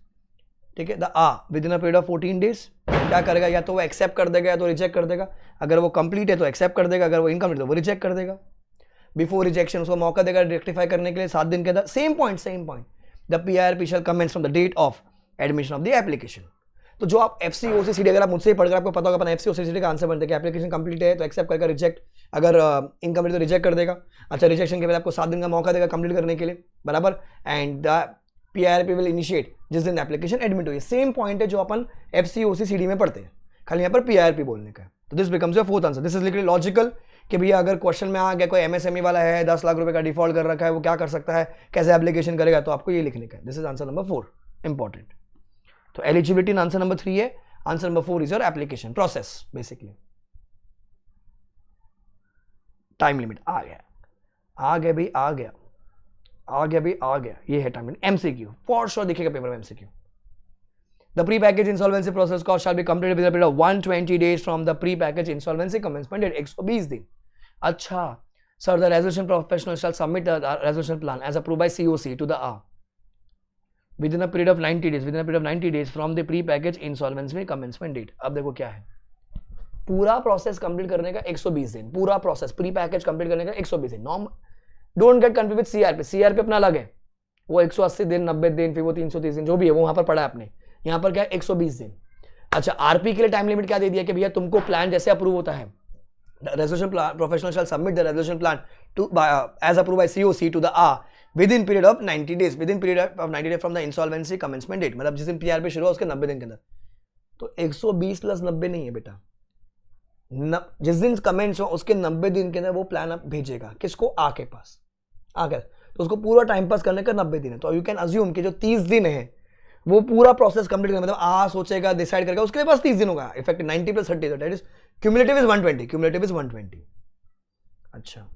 ठीक है, the within a period of 14 days क्या करेगा, या तो वो एक्सेप्ट कर देगा या तो रिजेक्ट कर देगा. अगर वो कंप्लीट है तो एक्सेप्ट कर देगा, अगर वो इनकम्प्लीट तो वो रिजेक्ट कर देगा. बिफोर रिजेक्शन उसको मौका देगा रेक्टिफाई करने के लिए 7 दिन के अंदर. Same point, the PIRP shall commence from the date of admission of the application. तो जो आप FCOCCD अगर आप मुझसे ही पढ़कर आपको पता होगा अपन FCOCCD का आंसर बनते हैं कि एप्लीकेशन कंप्लीट है तो एक्सेप्ट करके रिजेक्ट, अगर इनकम्प्लीट तो रिजेक्ट कर देगा. अच्छा, रिजेक्शन के बाद आपको 7 दिन का मौका देगा कंप्लीट करने के लिए, बराबर. एंड PIRP विल इनिशिएट जिस दिन एप्लीकेशन एडमिट हुई. सेम पॉइंट है जो अपन FCOCCD में पढ़ते हैं, खाली यहाँ पर PIRP बोलने का है. तो this becomes your fourth answer. This is literally logical कि भैया अगर क्वेश्चन में आ गया कोई MSME वाला है, 10 लाख रुपए का डिफॉल्ट कर रखा है, वो क्या कर सकता है, कैसे एप्लीकेशन करेगा, तो आपको ये लिखने का है. This is answer number 4, important. तो एलिजिबिलिटी आंसर नंबर 3 है, answer number 4 is your application process. Basically time limit आ गया भाई, आ गया, ये है time limit. MCQ for sure दिखेगा पेपर में MCQ. The pre-package insolvency process cost shall be completed within a period of 120 days from the pre-package insolvency commencement date. 120 दिन. अच्छा, sir, the resolution professional shall submit the resolution plan as approved by COC to the A within a period of 90 days from the pre-package insolvency commencement date. अब देखो क्या है, पूरा प्रोसेस कंप्लीट करने का 120 दिन, पूरा प्रोसेस प्री पैकेज कंप्लीट करने का 120 दिन. Normal, don't get confuse with CRP अपना अलग है, वो 180 दिन, 90 दिन, फिर वो 330 दिन, जो भी है वो वहां पर पड़ा है आपने. यहाँ पर क्या है, 120 दिन. अच्छा, RP के लिए टाइम लिमिट क्या दे दिया कि भैया तुमको प्लान जैसे अप्रूव होता है, resolution professional shall submit the resolution plan to as approve by COC to the A within period of 90 days from the insolvency commencement date. मतलब जिस दिन PIRP शुरू हो उसके 90 दिन के अंदर. तो 120 प्लस 90 नहीं है बेटा, जिस दिन कमेंट्स हो उसके 90 दिन के अंदर वो प्लान आप भेजेगा किसको, A के पास. आगे तो उसको पूरा टाइम पास करने का 90 दिन है. तो यू कैन अज्यूम कि जो 30 दिन है वो पूरा प्रोसेस कंप्लीट करने, मतलब A सोचेगा, डिसाइड करेगा, उसके पास 30 दिन होगा. Effect 90 plus 30, that is cumulative is 120. अच्छा,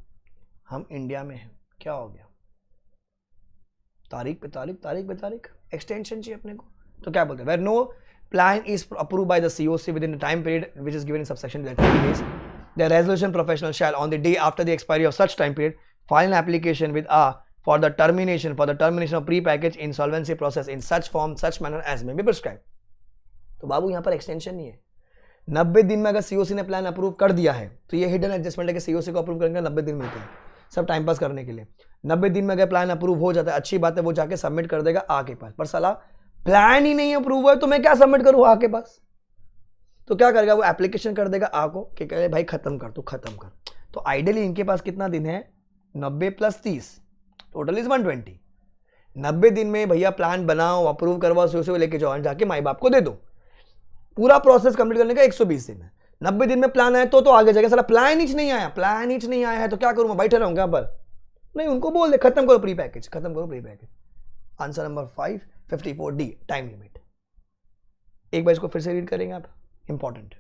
हम इंडिया में हैं, क्या हो गया, तारीख पे तारीख एक्सटेंशन चाहिए अपने को. तो क्या बोलते हैं, where no plan is approved by the COC within the time period which is given in subsection 30 days, the resolution professional shall on the day after the expiry of such time period file an application with A for the termination of pre-package insolvency process in such form such manner as may be prescribed. तो बाबू यहाँ पर एक्सटेंशन नहीं है. 90 दिन में अगर COC ने प्लान अप्रूव कर दिया है तो ये हिडन एडजस्टमेंट है कि COC को अप्रूव करने का 90 दिन मिलते हैं सब टाइम पास करने के लिए. 90 दिन में अगर प्लान अप्रूव हो जाता है, अच्छी बात है, वो जाके सबमिट कर देगा A के पास. पर साला प्लान ही नहीं अप्रूव हुआ है तो मैं क्या सबमिट करूं A के पास. तो क्या करेगा, वो एप्लीकेशन कर देगा A को कि कहे भाई खत्म कर. तो आइडियली इनके पास कितना दिन है, 90 प्लस 30, टोटल इज 120. 90 दिन में भैया प्लान बनाओ, अप्रूव करवाओ, COC लेके जाओ, जाके माई बाप को दे दो. पूरा प्रोसेस कंप्लीट करने का 120 दिन है. 90 दिन में प्लान आया तो आगे जाएगा. साला प्लान ही नहीं आया है तो क्या करूं मैं, बैठे रहूंगा यहाँ पर. नहीं, उनको बोल दे खत्म करो pre package. Answer number 5, 54D, time limit. एक बार इसको फिर से रीड करेंगे आप, इंपॉर्टेंट.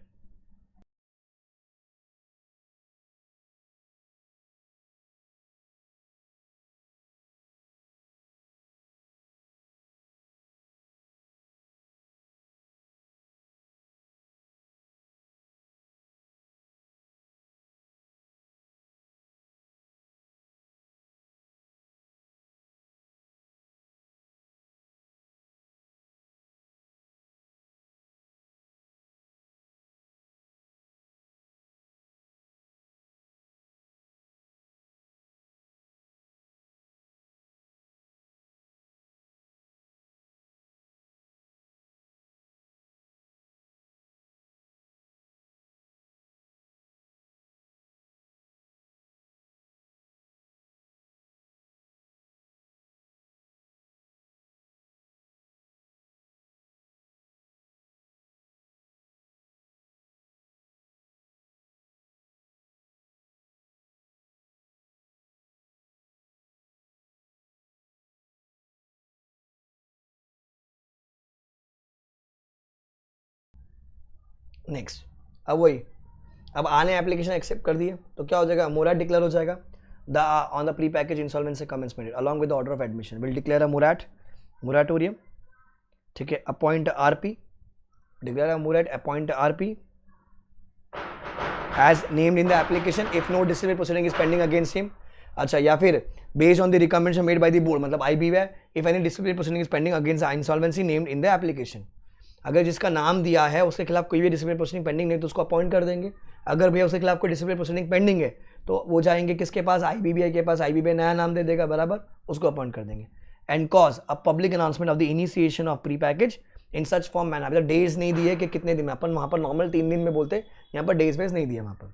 नेक्स्ट, अब वही, अब आने एप्लीकेशन एक्सेप्ट कर दिए तो क्या हो जाएगा, मोराट डिक्लेयर हो जाएगा, the on the pre package insolvency commencement along with the order of admission will declare a moratorium, ठीक है, appoint RP, declare a moratorium, appoint RP as named in the application if no disciplinary proceeding is pending against him. अच्छा, या फिर based on the recommendation made by the board, मतलब IB है, if any disciplinary proceeding is pending against the insolvency named in the application. अगर जिसका नाम दिया है उसके खिलाफ कोई भी डिसिप्लिनरी प्रोसीडिंग पेंडिंग नहीं तो उसको अपॉइंट कर देंगे। अगर भैया उसके खिलाफ कोई डिसिप्लिनरी प्रोसीडिंग पेंडिंग है तो वो जाएंगे किसके पास, IBBI के पास, IBBI नया नाम दे देगा, बराबर, उसको अपॉइंट कर देंगे। And cause a public announcement of the initiation of pre package in such form man, अभी डेज नहीं दिए कि कितने दिन में, अपन वहाँ पर नॉर्मल 3 दिन में बोलते, यहाँ पर डेज बेस नहीं दिया वहाँ पर।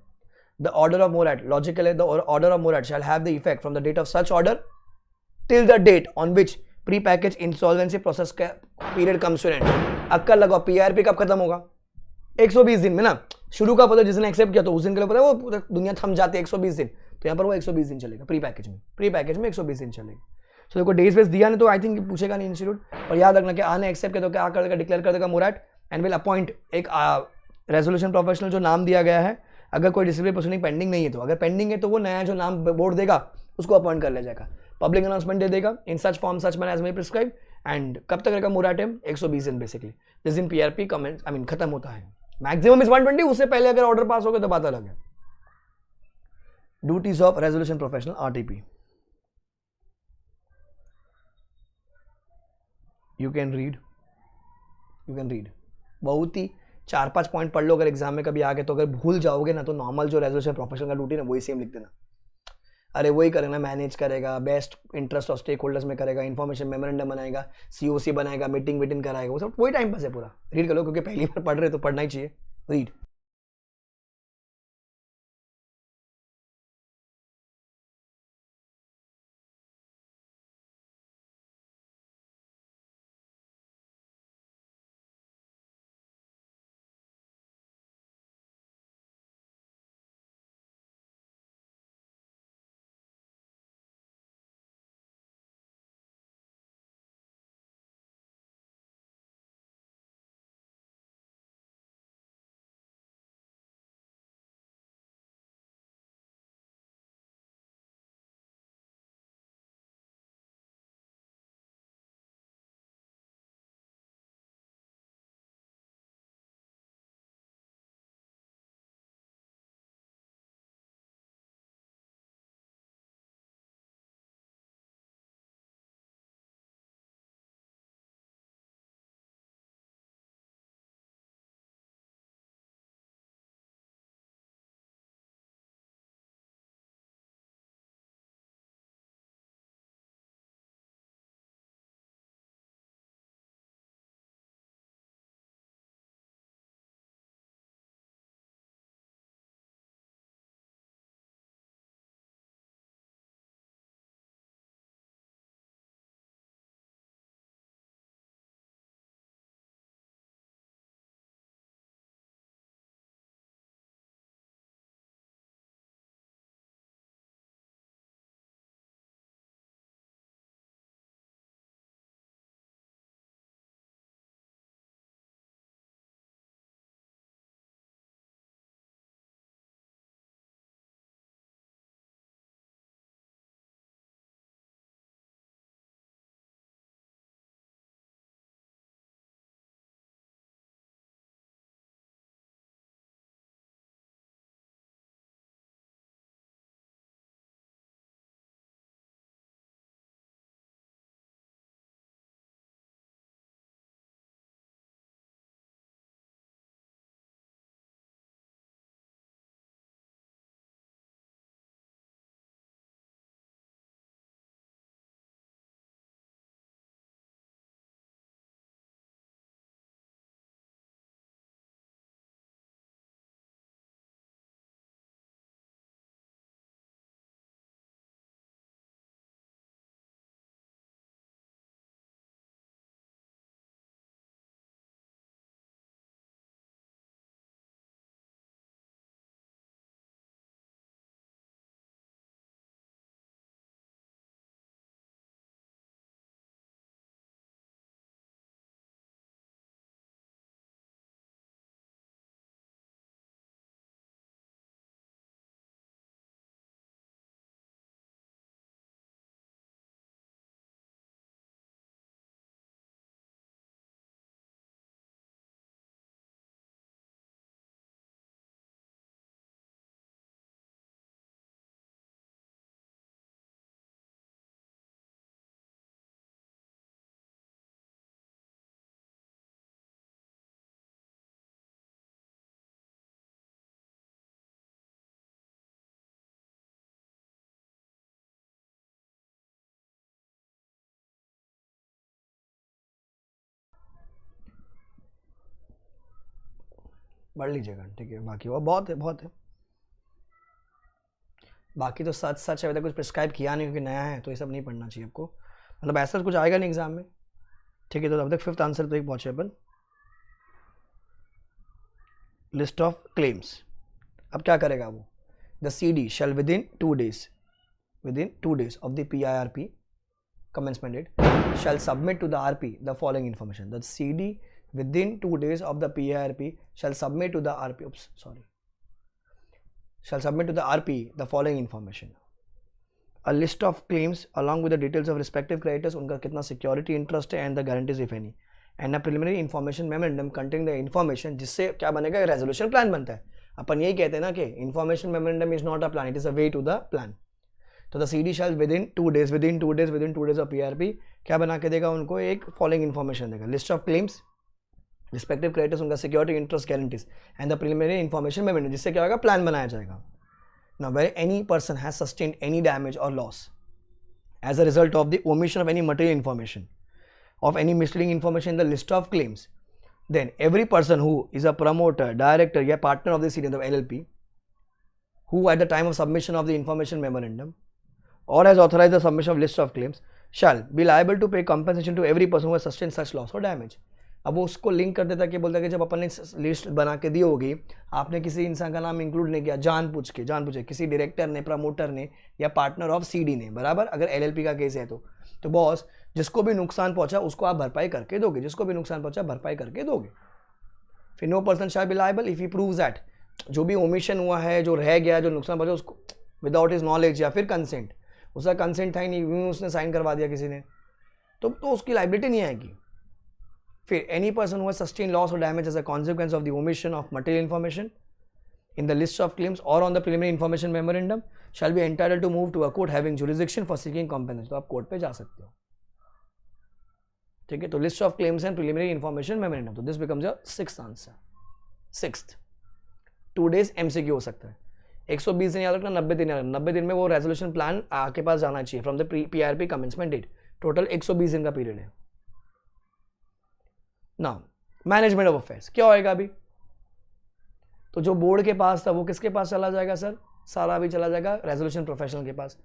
The order of morat, logically the order of morat shall have the effect from the date of such order till the date on which pre-packaged insolvency process का period comes to an end। अक्कल लगाओ, PRP कब खत्म होगा, 120 दिन में ना, शुरू का पता जिसने एक्सेप्ट किया तो उस दिन के लिए पता है वो दुनिया थम जाती है 120 दिन, तो यहाँ पर वो 120 दिन चलेगा प्री पैकेज में 120 दिन चलेगा। तो देखो डेज बेस दिया नहीं तो आई थिंक पूछेगा नहीं इंस्टीट्यूट, और याद रखना कि आने एक्सेप्ट किया तो क्या कर देगा, डिक्लेयर कर देगा मोराट एंड विल अपॉइंट एक रेजोल्यूशन प्रोफेशनल जो नाम दिया गया है। अगर कोई डिसिप्लिनरी प्रोसीडिंग पेंडिंग नहीं है तो, अगर पेंडिंग है तो वो नया जो नाम बोर्ड देगा उसको अपॉइंट कर लिया जाएगा, पब्लिक अनाउंसमेंट दे देगा in such form such manner as may prescribe. And कब तक रहेगा मोराटोरियम, 120 दिन बेसिकली, जिस दिन PRP कमेंट आई मीन खत्म होता है, मैक्सिमम इज 120, उससे पहले अगर ऑर्डर पास हो गया तो बात अलग है। Duties of resolution professional RTP, you can read बहुत ही 4-5 पॉइंट पढ़ लो, अगर एग्जाम में कभी आ गए तो, अगर भूल जाओगे ना तो नॉर्मल जो रेजोल्यूशन प्रोफेशनल का ड्यूटी ना वही सेम लिख देना, अरे वही करेगा, मैनेज करेगा, best interest of stake holders में करेगा, इन्फॉर्मेशन मेमोरेंडम बनाएगा, COC बनाएगा, मीटिंग कराएगा, वो सब वही टाइम पास है पूरा। रीड कर लो क्योंकि पहली बार पढ़ रहे तो पढ़ना ही चाहिए, रीड। पढ़ लीजिएगा, ठीक है। बाकी वो बहुत है। बाकी तो सच अभी तक कुछ प्रिस्क्राइब किया नहीं, क्योंकि नया है तो ये सब नहीं पढ़ना चाहिए आपको, मतलब ऐसा कुछ आएगा नहीं एग्जाम में, ठीक है। तो अब तक 5th आंसर पे पहुंचे अपन, लिस्ट ऑफ क्लेम्स। अब क्या करेगा वो, the CD shall within 2 days of the PIRP commencement date shall submit to the RP the following information. The CD within 2 days of the PIRP shall submit to the RP, shall submit to the RP the following information: a list of claims along with the details of respective creditors, उनका कितना security interest है and the guarantees if any, and a preliminary information memorandum containing the information, जिससे क्या बनेगा, रेजोल्यूशन प्लान बनता है। अपन यही कहते हैं ना कि information memorandum is not a plan, it is a way to the plan. तो the CD shall within 2 days of PIRP क्या बना के देगा उनको, एक फॉलोइंग इन्फॉर्मेशन देगा: list of claims, respective creditors, उनका security interest guarantees, and the preliminary information memorandum, जिससे क्या होगा, प्लान बनाया जाएगा। Now where any person has sustained any damage और loss as a result of the omission of any material information of any misleading information in the list of claims, then every person who is a promoter, director या partner of the CD, the LLP, who at the time of submission of the information memorandum or has authorized the submission of list of claims shall be liable to pay compensation to every person who has sustained such loss or damage. अब वो उसको लिंक कर देता कि बोलता है कि जब अपन ने लिस्ट बना के दी होगी, आपने किसी इंसान का नाम इंक्लूड नहीं किया, जानबूझ के किसी डायरेक्टर ने, प्रमोटर ने या पार्टनर ऑफ CD ने, बराबर, अगर LLP का केस है तो बॉस जिसको भी नुकसान पहुंचा उसको आप भरपाई करके दोगे, जिसको भी नुकसान पहुंचा भरपाई करके दोगे। फिर no person shall be liable if he proves that, जो भी ओमिशन हुआ है, जो रह गया, जो नुकसान पहुंचा, उसको विदाउट हिज नॉलेज या फिर कंसेंट, उसका कंसेंट था ही नहीं, उसने साइन करवा दिया किसी ने, तो उसकी लाइबिलिटी नहीं आएगी। फिर any person who has sustain loss और damage as a consequence of the omission of material information in the list of claims or on the preliminary information memorandum shall be entitled to move to a court having jurisdiction for seeking compensation। तो आप कोर्ट पे जा सकते हो, ठीक है। तो list of claims and preliminary information memorandum, तो this becomes your 6th answer. 6th 2 days MCQ हो सकता है, 120 दिन याद रखना, 90 दिन याद रखना, 90 दिन में वो रेजोल्यूशन प्लान आपके पास जाना चाहिए from the PIRP commencement date. Total 120 दिन का पीरियड है। नाउ मैनेजमेंट ऑफ अफेयर्स क्या होएगा अभी, तो जो बोर्ड के पास था वो किसके पास चला जाएगा सर, सारा अभी चला जाएगा रेजोल्यूशन प्रोफेशनल के पास।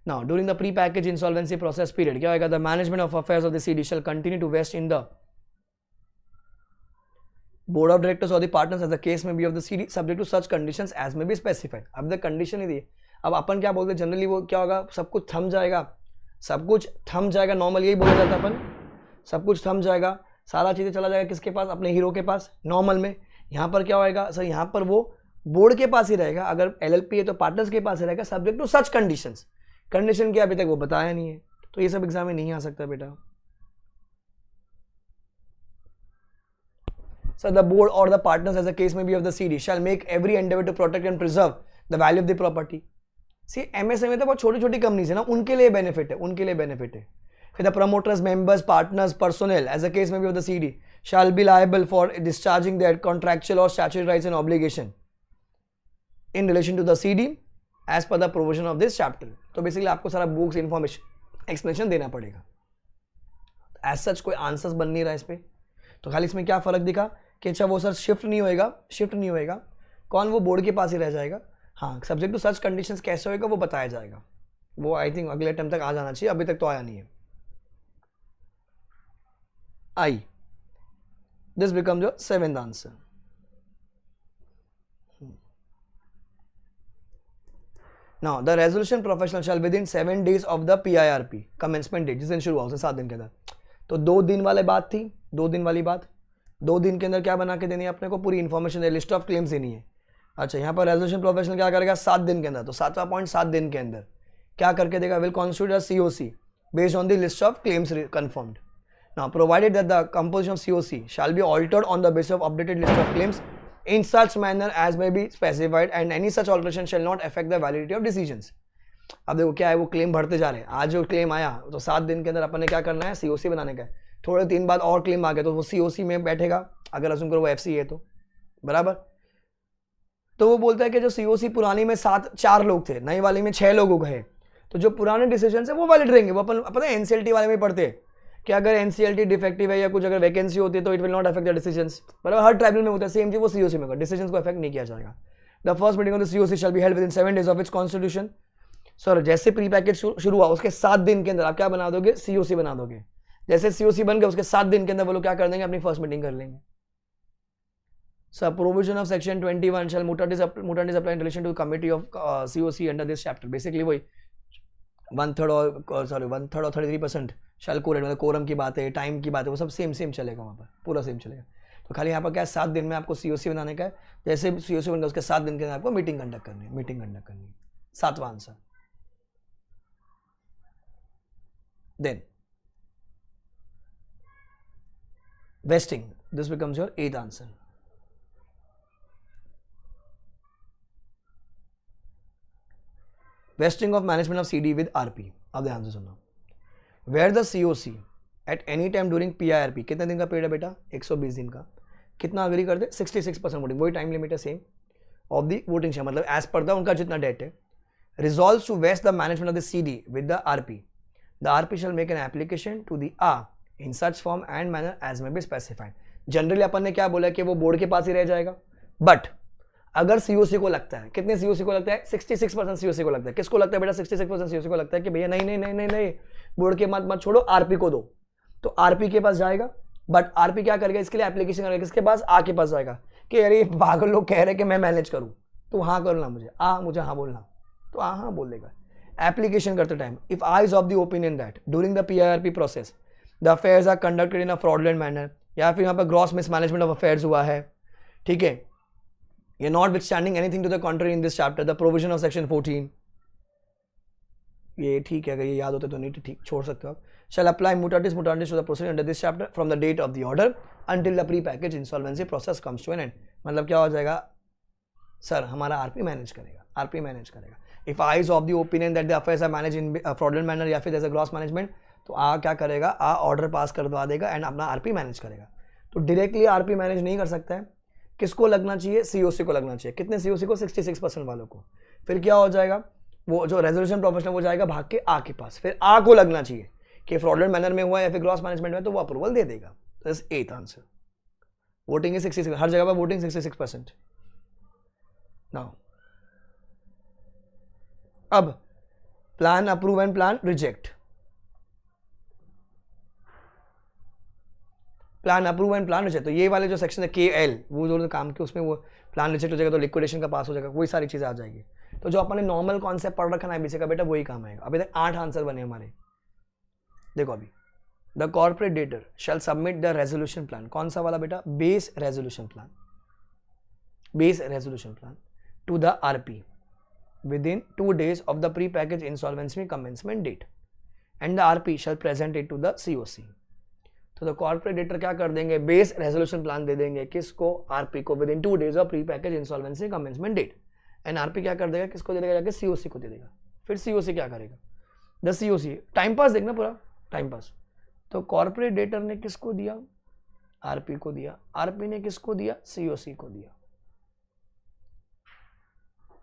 Now during the pre package insolvency process period क्या होगा, the management of affairs of the CD shall continue to vest in the board of directors और the partners as the case may be of the CD subject to such conditions as may be specified. अब द कंडीशन ही दी, अब अपन क्या बोलते हैं जनरली, वो क्या होगा, सब कुछ थम जाएगा, नॉर्मल यही बोला जाता है अपन, सब कुछ थम जाएगा, सारा चीजें चला जाएगा किसके पास, अपने हीरो के पास, नॉर्मल में। यहाँ पर क्या होएगा सर, यहाँ पर वो बोर्ड के पास ही रहेगा, अगर LLP है तो पार्टनर्स के पास ही रहेगा, subject to such conditions. Condition क्या अभी तक वो बताया नहीं है, तो ये सब एग्जाम में नहीं आ सकता बेटा। सर द बोर्ड और the partners as a case may be of the CD shall make every endeavour to protect and preserve the value of the property. See MSME तो बहुत छोटी छोटी कंपनीज है ना, उनके लिए बेनिफिट है, फिर the promoters, members, partners, personnel as a case may be of the CD shall be liable for discharging their contractual or statutory rights and obligation in relation to the CD as per the provision of this chapter। तो बेसिकली आपको सारा बुक्स, इंफॉर्मेशन, एक्सप्लेनेशन देना पड़ेगा। एज सच कोई आंसर्स बन नहीं रहा इस पे, तो खाली इसमें क्या फर्क दिखा कि अच्छा वो सर शिफ्ट नहीं होएगा, कौन, वो बोर्ड के पास ही रह जाएगा। हाँ, सब्जेक्ट टू सच कंडीशंस कैसे होएगा वो बताया जाएगा, वो आई थिंक अगले टाइम तक आ जाना चाहिए, अभी तक तो आया नहीं है। आई this becomes your 7th answer। Now the resolution professional shall within 7 days of the PIRP commencement date, जिस दिन शुरू हुआ उसे 7 दिन के अंदर, तो 2 दिन वाली बात थी, 2 दिन वाली बात, 2 दिन के अंदर क्या बना के देनी है अपने को, पूरी इन्फॉर्मेशन है, लिस्ट ऑफ क्लेम्स देनी है। अच्छा, यहाँ पर रेजोल्यूशन प्रोफेशनल क्या करेगा 7 दिन के अंदर, तो 7वां पॉइंट 7 दिन के अंदर क्या करके देगा, will constitute a COC based on the list of claims confirmed. Now, provided that the composition of COC shall be altered on the basis of updated list of claims in such manner as may be specified, and any such alteration shall not affect the validity of decisions। अब देखो क्या है, वो क्लेम भरते जा रहे हैं, आज जो क्लेम आया तो 7 दिन के अंदर अपन ने क्या करना है, COC बनाने का है। थोड़े दिन बाद और क्लेम आ गया तो वो COC में बैठेगा, अगर असुम करो वो FC है तो, बराबर। तो वो बोलता है कि जो COC पुरानी में 4 लोग थे, नई वाली में 6 लोग हो गए, तो जो पुराने डिसीजन है वो वैलिड रहेंगे। वो अपन NCLT वाले में पढ़ते हैं कि अगर एनसीएलटी डिफेक्टिव है या कुछ अगर वैकेंसी होती है तो it will not affect the decisions, मतलब हर ट्राइब्यूनल में होता है सेम चीज, वो सीओसी में होगा, डिसीजंस को अफेक्ट नहीं किया जाएगा। The first meeting of the COC shall be held with in 7 days of its constitution. Sir जैसे प्री पैकेज शुरू हुआ उसके 7 दिन के अंदर आप क्या बना दोगे, सीओसी बना दोगे। जैसे सीओसी बन गया उसके 7 दिन के अंदर वो लोग क्या कर देंगे, अपनी फर्स्ट मीटिंग कर लेंगे। Sir provision of section 21 shall mutatis apply in relation to committee of COC under this chapter. Basically वही 1/3 और 33% शैल कोरेट, मतलब कोरम की बात है, टाइम की बात है, वो सब सेम चलेगा, वहाँ पर पूरा सेम चलेगा। तो खाली यहाँ पर क्या है, 7 दिन में आपको सीओसी बनाने का है। जैसे सीओसी बन गया उसके 7 दिन के अंदर आपको मीटिंग कंडक्ट करनी है। 7वां answer. Then vesting, this becomes your 8th answer. Vesting of management of CD with RP. अब ध्यान से सुनना, where the COC at any time during PIRP, कितने दिन का पीरियड है बेटा, 120 दिन का। कितना अग्री कर दे, 66% वोटिंग, वही टाइम लिमिट है same of the voting share, मतलब एज पर द उनका जितना डेट है। Resolves to vest the management of the CD with the RP, the RP shall make an application to the AA in such form and manner as may be specified. Generally अपन ने क्या बोला कि वो बोर्ड के पास ही रह जाएगा, बट अगर सीओसी को लगता है, कितने सीओसी को लगता है, 66% सीओसी को लगता है। किसको लगता है बेटा, 66% सीओसी को लगता है कि भैया नहीं, बोर्ड के मत छोड़ो, आरपी को दो, तो आरपी के पास जाएगा। बट आरपी क्या करेगा, इसके लिए एप्लीकेशन करेगा, किसके पास, आ के पास जाएगा कि अरे पागल लोग कह रहे हैं कि मैं मैनेज करूं, तो हाँ करना मुझे हाँ बोलना, तो हाँ बोल देगा। एप्लीकेशन करते time, if I is of the opinion that during the PIRP process the affairs are conducted in a fraudulent manner, या फिर यहाँ पर ग्रॉस मिसमैनेजमेंट ऑफ अफेयर्स हुआ है, ठीक है, ये notwithstanding anything to the contrary in this chapter the provision of section 14, ये ठीक है, अगर ये याद होता तो नहीं तो ठीक छोड़ सकते हो आप। Shall apply mutatis to the procedure under this chapter from the date of the order until the pre package insolvency process comes to an end. मतलब क्या हो जाएगा सर, हमारा आरपी मैनेज करेगा। If I is of the opinion that the affairs are manage in fraudulent manner या फिर there is a gross management, तो आ क्या करेगा, आ ऑर्डर पास करवा देगा एंड अपना आरपी मैनेज करेगा। तो डायरेक्टली आरपी मैनेज नहीं कर सकता है, किसको लगना चाहिए, सीओसी को लगना चाहिए। कितने सीओसी को, 66% वालों को। फिर क्या हो जाएगा, वो जो रेजोल्यूशन प्रोफेशनल वो जाएगा भाग के आ के पास, फिर आ को लगना चाहिए कि फ्रॉडलेंट मैनर में हुआ या फिर ग्रॉस मैनेजमेंट में, तो वो अप्रूवल दे देगा। तो 8th आंसर। वोटिंग है 66, हर जगह पर वोटिंग 66%। नाउ अब plan approve and plan reject. Plan approve and plan reject, तो ये वाले जो सेक्शन है KL, वो जो काम के उसमें वो प्लान रिजेक्ट हो जाएगा तो लिक्विडेशन का पास हो जाएगा, वही सारी चीजें आ जाएगी। तो जो अपन ने नॉर्मल कॉन्सेप्ट पढ़ रखा है IBC का बेटा, वही काम आएगा। अभी तक 8 आंसर बने हमारे। देखो अभी, the corporate debtor shall submit the resolution plan, कौन सा वाला बेटा, base resolution plan to the RP within 2 days of the pre package insolvency commencement date and the RP shall present it to the COC. तो द कॉर्पोरेट डेटर क्या कर देंगे, बेस रेजोल्यूशन प्लान दे देंगे, किसको, आरपी को, within 2 days of pre package insolvency commencement date, and RP क्या कर देगा, किसको दे देगा, जाके सीओसी को दे देगा। फिर सीओसी क्या करेगा, द सीओसी टाइम पास, देखना पूरा टाइम पास। तो कॉर्पोरेट डेटर ने किसको दिया, आरपी को दिया, आरपी ने किसको दिया, सीओसी को दिया।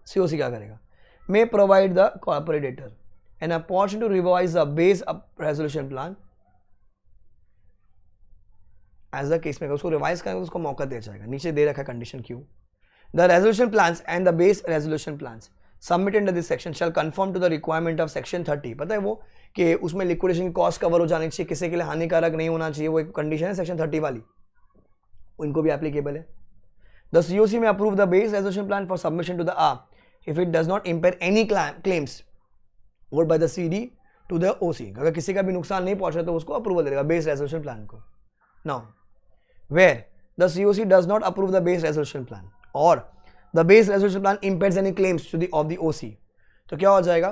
सीओसी क्या करेगा, may provide the corporate debtor an opportunity to revise the base resolution plan as the case में, उसको रिवाइज करेंगे तो उसको मौका दिया जाएगा। नीचे दे रखा कंडीशन क्यों, the resolution plans and the base resolution plans submitted under this section shall confirm to the requirement of section 30। पता है वो कि उसमें लिक्विडेशन कॉस्ट कवर हो जानी चाहिए, किसी के लिए हानिकारक नहीं होना चाहिए, वो एक कंडीशन है सेक्शन 30 वाली, उनको भी एप्लीकेबल है। The COC may approve the base resolution plan for submission to the AA if it does not impair any claims और by the CD to the OC, अगर किसी का भी नुकसान नहीं पहुंच रहा तो उसको अप्रूवल दे देगा बेस रेजोल्यूशन प्लान को। Now where the COC does not approve the base resolution plan or the base resolution plan impairs any claims to the of the OC, तो क्या हो जाएगा,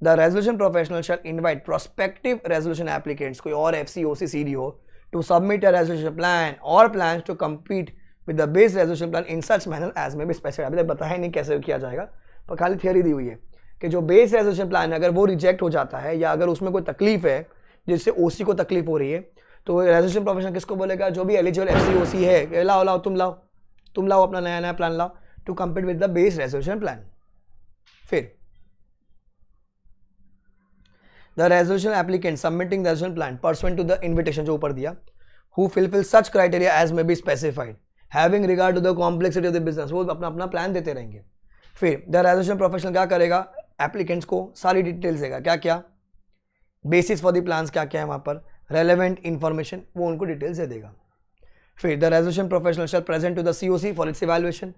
the resolution professional shall invite prospective resolution applicants, कोई और FC OC CD हो, to submit a resolution plan or plans to compete with the base resolution plan in such manner as may be specified। अभी तक बताया नहीं कैसे किया जाएगा, पर खाली थियरी दी हुई है कि जो बेस रेजोल्यूशन प्लान है अगर वो रिजेक्ट हो जाता है या अगर उसमें कोई तकलीफ है जिससे OC को तकलीफ हो रही है, तो रेजोल्यूशन प्रोफेशनल किसको बोलेगा, जो भी एलिजिबल FC/OC है, लाओ तुम लाओ अपना नया प्लान लाओ to compete with the base resolution plan. फिर the resolution applicant submitting the resolution plan pursuant to the invitation जो ऊपर दिया, who fulfil such criteria as may be specified having regard to the complexity of the business, वो अपना अपना प्लान देते रहेंगे। फिर द रेजोल्यूशन प्रोफेशनल क्या करेगा, एप्लीकेंट्स को सारी डिटेल्स देगा, क्या क्या बेसिस फॉर द प्लान्स क्या क्या है वहाँ पर, रेलेवेंट इन्फॉर्मेशन वो उनको डिटेल्स दे देगा। फिर the resolution professional shall present to the COC for its evaluation,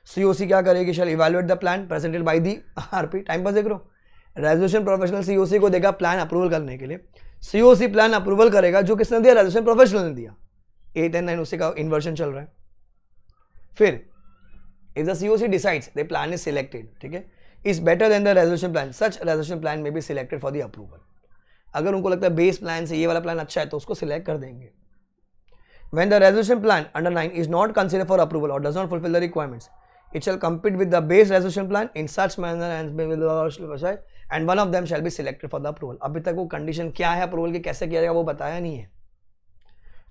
COC क्या करेगी, shall evaluate the plan presented by the RP. Time pass देख रहे हो, रेजोल्यूशन प्रोफेशनल सीओसी को देगा प्लान अप्रूवल करने के लिए, सीओसी प्लान अप्रूवल करेगा जो किसने दिया, रेजोल्यूशन प्रोफेशनल ने दिया। 8 and 9 उसी का इन्वर्जन चल रहा है। फिर if the COC decides the plan is selected, ठीक है, is better than the resolution plan, such resolution plan may be selected for the approval. अगर उनको लगता है बेस प्लान से ये वाला प्लान अच्छा है तो उसको सिलेक्ट कर देंगे। When the resolution plan under 9 is not considered for approval or does not fulfill the requirements, it shall compete with the base resolution plan in such manner and one of them shall be selected for the approval। अभी तक वो कंडीशन क्या है अप्रूवल की, कैसे किया जाएगा वो बताया नहीं है।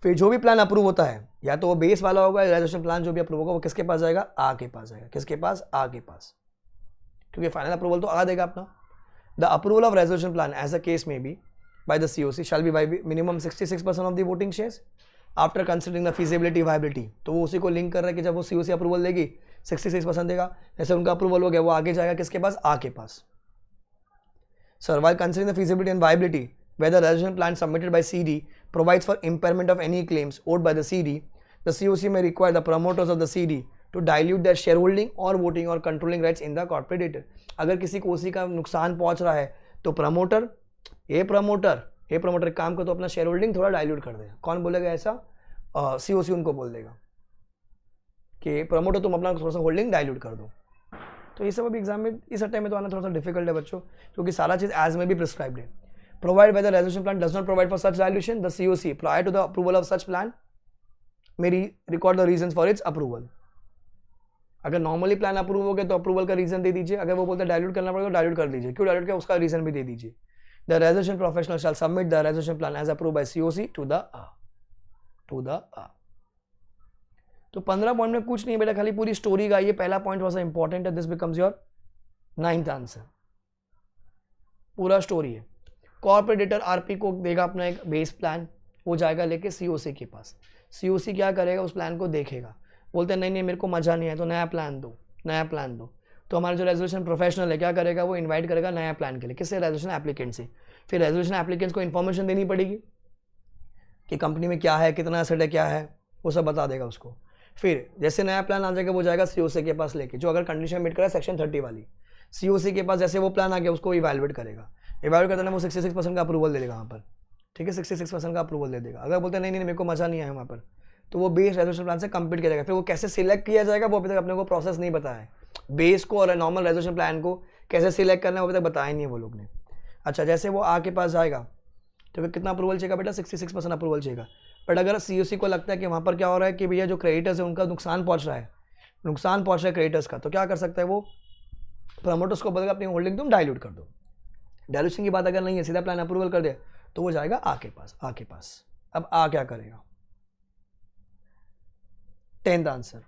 फिर जो भी प्लान अप्रूव होता है या तो वो बेस वाला होगा, रेजोल्यूशन प्लान जो भी अप्रूव होगा वो किसके पास जाएगा, आ के पास जाएगा। किसके पास, आ के पास, क्योंकि फाइनल अप्रूवल तो आ देगा अपना। The approval of resolution plan as a case may be by the COC shall be by minimum 66% of the voting shares after considering the feasibility viability. तो वो उसी को लिंक कर रहा है कि जब वो सीओसी अप्रूवल देगी 66% देगा, जैसे उनका अप्रूवल हो गया वो आगे जाएगा किसके पास, आ के पास। Sir while considering the feasibility and viability whether the resolution plan submitted by CD provides for impairment of any claims owed by the CD, the COC may require the promoters of the CD to dilute their shareholding or voting or controlling rights in the corporate debtor। अगर किसी को उसी का नुकसान पहुंच रहा है तो प्रमोटर काम को तो अपना शेयर होल्डिंग थोड़ा डाइल्यूट कर देगा। कौन बोलेगा ऐसा, सीओसी उनको बोल देगा कि प्रमोटर तुम अपना थोड़ा सा होल्डिंग डाइल्यूट कर दो। तो ये सब अभी एग्जाम में इस टाइम में तो आना थोड़ा सा डिफिकल्ट है बच्चों, क्योंकि सारा चीज एज में भी प्रिस्क्राइब्ड है। Provide by the resolution plan does not provide for such dilution, the COC prior to the approval of such plan may record the reason for its approval. अगर नॉर्मली प्लान अप्रूव हो गया तो अप्रूवल का रीजन दे दीजिए, अगर वो बोलते हैं डाइल्यूट करना पड़ेगा तो डाइल्यूट कर दीजिए, क्यों डाइल्यूट किया उसका रीजन भी दे दीजिए। The resolution professional shall submit the resolution plan as approved by COC to the A। तो 15 पॉइंट में कुछ नहीं बेटा, खाली पूरी स्टोरी का ये पहला पॉइंट थोड़ा सा इंपॉर्टेंट है। This becomes your 9th answer. पूरा स्टोरी है। कॉर्पोरेट डेटर आरपी को देगा अपना एक बेस प्लान, वो जाएगा लेके सीओसी के पास। सीओसी क्या करेगा, उस प्लान को देखेगा, बोलते हैं नहीं मेरे को मजा नहीं है तो नया प्लान दो। तो हमारा जो रेजोल्यूशन प्रोफेशनल है क्या करेगा, वो इनवाइट करेगा नया प्लान के लिए, किससे, रेजोल्यूशन एप्लीकेंट से। फिर रेजोल्यूशन एप्लीकेंट्स को इन्फॉर्मेशन देनी पड़ेगी कि कंपनी में क्या है, कितना एसेट है, क्या है, वो सब बता देगा उसको। फिर जैसे नया प्लान आ जाएगा वो जाएगा सीओसी के पास लेके, जो अगर कंडीशन मीट करे सेक्शन 30 वाली, सीओसी के पास जैसे वो प्लान आ गया उसको इवैल्यूएट करेगा। इवैल्यूएट करते वो 66% का अप्रूवल दे देगा वहाँ पर, ठीक है, 66% का अप्रूवल दे देगा। अगर बोलते हैं नहीं मेरे को मजा नहीं आया वहाँ पर, तो वो बेस रेजोल्यूशन प्लान से कंप्लीट किया जाएगा। फिर वो कैसे सिलेक्ट किया जाएगा वो अभी तक अपने को प्रोसेस नहीं बताया है। बेस को और नॉर्मल रेजोल्यूशन प्लान को कैसे सिलेक्ट करना है वो अभी तक बताया नहीं है वो लोग ने। अच्छा, जैसे वो आ के पास जाएगा तो कितना अप्रूवल चाहिए बेटा, 66% अप्रूवल चाहिए। बट अगर सीओसी को लगता है कि वहाँ पर क्या हो रहा है कि भैया जो क्रेडिटर्स है उनका नुकसान पहुँच रहा है क्रेडिटर्स का, तो क्या कर सकता है वो, प्रमोटर्स को बोलेगा अपनी होल्डिंग तुम डाइल्यूट कर दो। डाइल्यूशन की बात अगर नहीं है, सीधा प्लान अप्रूवल कर दे तो वो जाएगा आ के पास। अब आ क्या करेगा, 10th आंसर।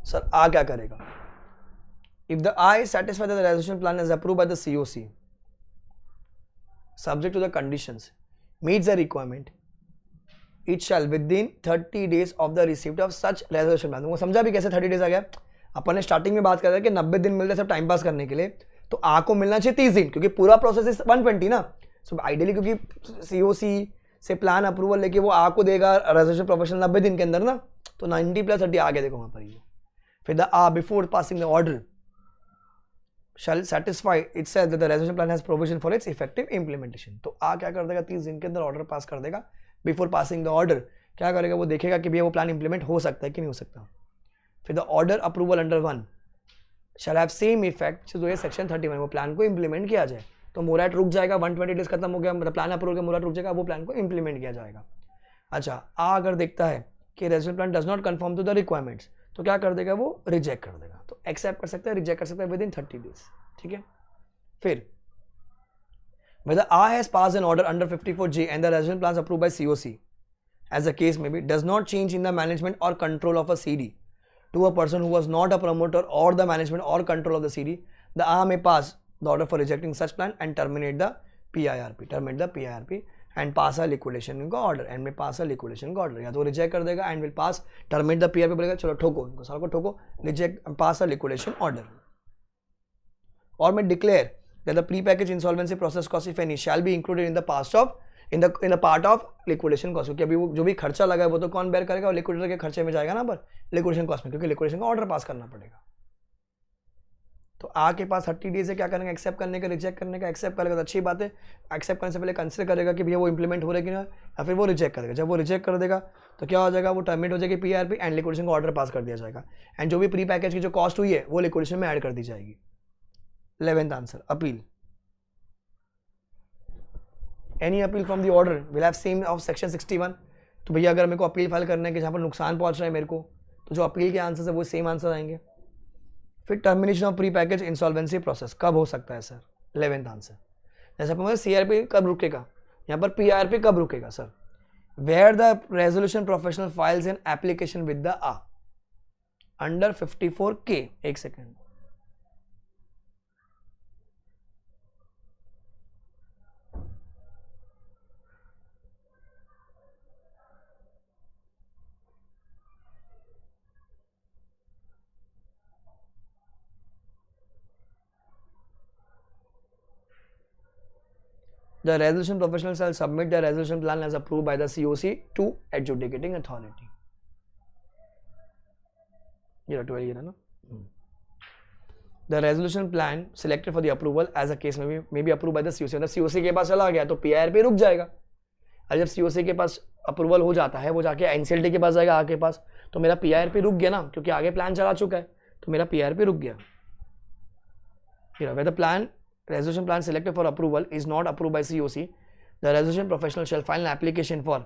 सर आ क्या करेगा, if the AA is satisfied that the resolution plan is approved by the COC subject to the conditions meets the requirement, it shall within 30 days of the receipt of such resolution plan। समझा भी कैसे 30 डेज आ गया, अपन ने स्टार्टिंग में बात कर रहे कि 90 दिन मिलते सब टाइम पास करने के लिए, तो आ को मिलना चाहिए 30 दिन, क्योंकि पूरा प्रोसेस इज 120 ना। सो आइडियली क्योंकि सीओसी से प्लान अप्रूवल लेके वो आ को देगा रेजोल्यूशन प्रोफेशनल 90 दिन के अंदर ना, तो 90 + 30 आ गया देखो वहां पर ये। फिर the AA before passing the order shall satisfy itself that the resolution plan has provision for its effective implementation। तो आ क्या कर देगा, 30 दिन के अंदर ऑर्डर पास कर देगा। बिफोर पासिंग द ऑर्डर क्या करेगा, वो देखेगा कि भैया वो प्लान इंप्लीमेंट हो सकता है कि नहीं हो सकता। फिर the order approval under 1 shall have same effect जो है सेक्शन 31, वो प्लान को इंप्लीमेंट किया जाए। तो मोराट रुक जाएगा, 120 डेज खत्म हो गया, मतलब प्लान अप्रूवल का मोराट रुक जाएगा, वो प्लान को इंप्लीमेंट किया जाएगा। अच्छा, आ अगर देखता है कि resolution plan does not confirm to the requirements, तो क्या कर देगा, वो रिजेक्ट कर देगा। तो एक्सेप्ट कर सकता है, रिजेक्ट कर सकता है विदिन 30 डेज, ठीक है। फिर whether A has passed an order under 54G and the resolution plans approved by COC as the case may be does not change in the management or control of a CD to a person who was not a promoter or the management or control of the CD, the A may pass the order for rejecting such plan and terminate the PIRP and pass a liquidation का order and may pass a liquidation का order. या तो reject कर देगा and will pass terminate the PIRP बोलेगा चलो ठोको इनको साल को ठोको reject pass a liquidation order. और मैं declare that the pre-package insolvency process cost if any shall be included in the past of in the part of liquidation cost. क्योंकि अभी वो जो भी खर्चा लगा है वो तो कौन बेयर करेगा, और लिक्विडेटर के खर्चे में जाएगा ना पर लिक्विडेशन कॉस्ट में, क्योंकि लिक्विडेशन का ऑर्डर पास करना पड़ेगा. तो आ के पास 30 डेज से क्या करेंगे, एक्सेप्ट करने का, रिजेक्ट करने का. एक्सेप्ट करेगा तो अच्छी बात है, एक्सेप्ट करने से पहले कंसिडर करेगा कि भैया वो इंप्लीमेंट हो रहा है कि ना, या फिर वो रिजेक्ट करेगा. जब वो रिजेक्ट कर देगा तो क्या हो जाएगा, वो टर्मिनेट हो जाएगी PIRP एंड लिक्विडेशन का ऑर्डर पास कर दिया जाएगा. एंड जो भी प्री पैकेज की जो कॉस्ट हुई है वो लिक्विडेशन में ऐड कर दी जाएगी. 11th answer, appeal. Any appeal from the order will have same of section 61. तो भैया अगर मेरे को अपील फाइल करना है कि जहाँ पर नुकसान पहुँच रहा है मेरे को, तो जो अपील के आंसर है वो सेम आंसर आएंगे. फिर termination of pre package insolvency process कब हो सकता है सर, 11th आंसर. जैसे अपन CRP कब रुकेगा, यहाँ पर PIRP कब रुकेगा sir, where the resolution professional files an application with the A under 54K. एक second, the resolution professional shall submit the resolution plan as approved by the COC to adjudicating authority. ये 12 ये ना. The resolution plan selected for the approval as a case may be approved by the COC. मतलब COC के पास चला गया तो PIRP रुक जाएगा. और जब COC के पास अप्रूवल हो जाता है, वो जाके NCLT के पास जाएगा, आगे पास, तो मेरा PIRP रुक गया ना, क्योंकि आगे प्लान चला चुका है, तो मेरा PIRP रुक गया. Where the plan resolution plan selected for approval is not approved by COC, the resolution professional shall file an application for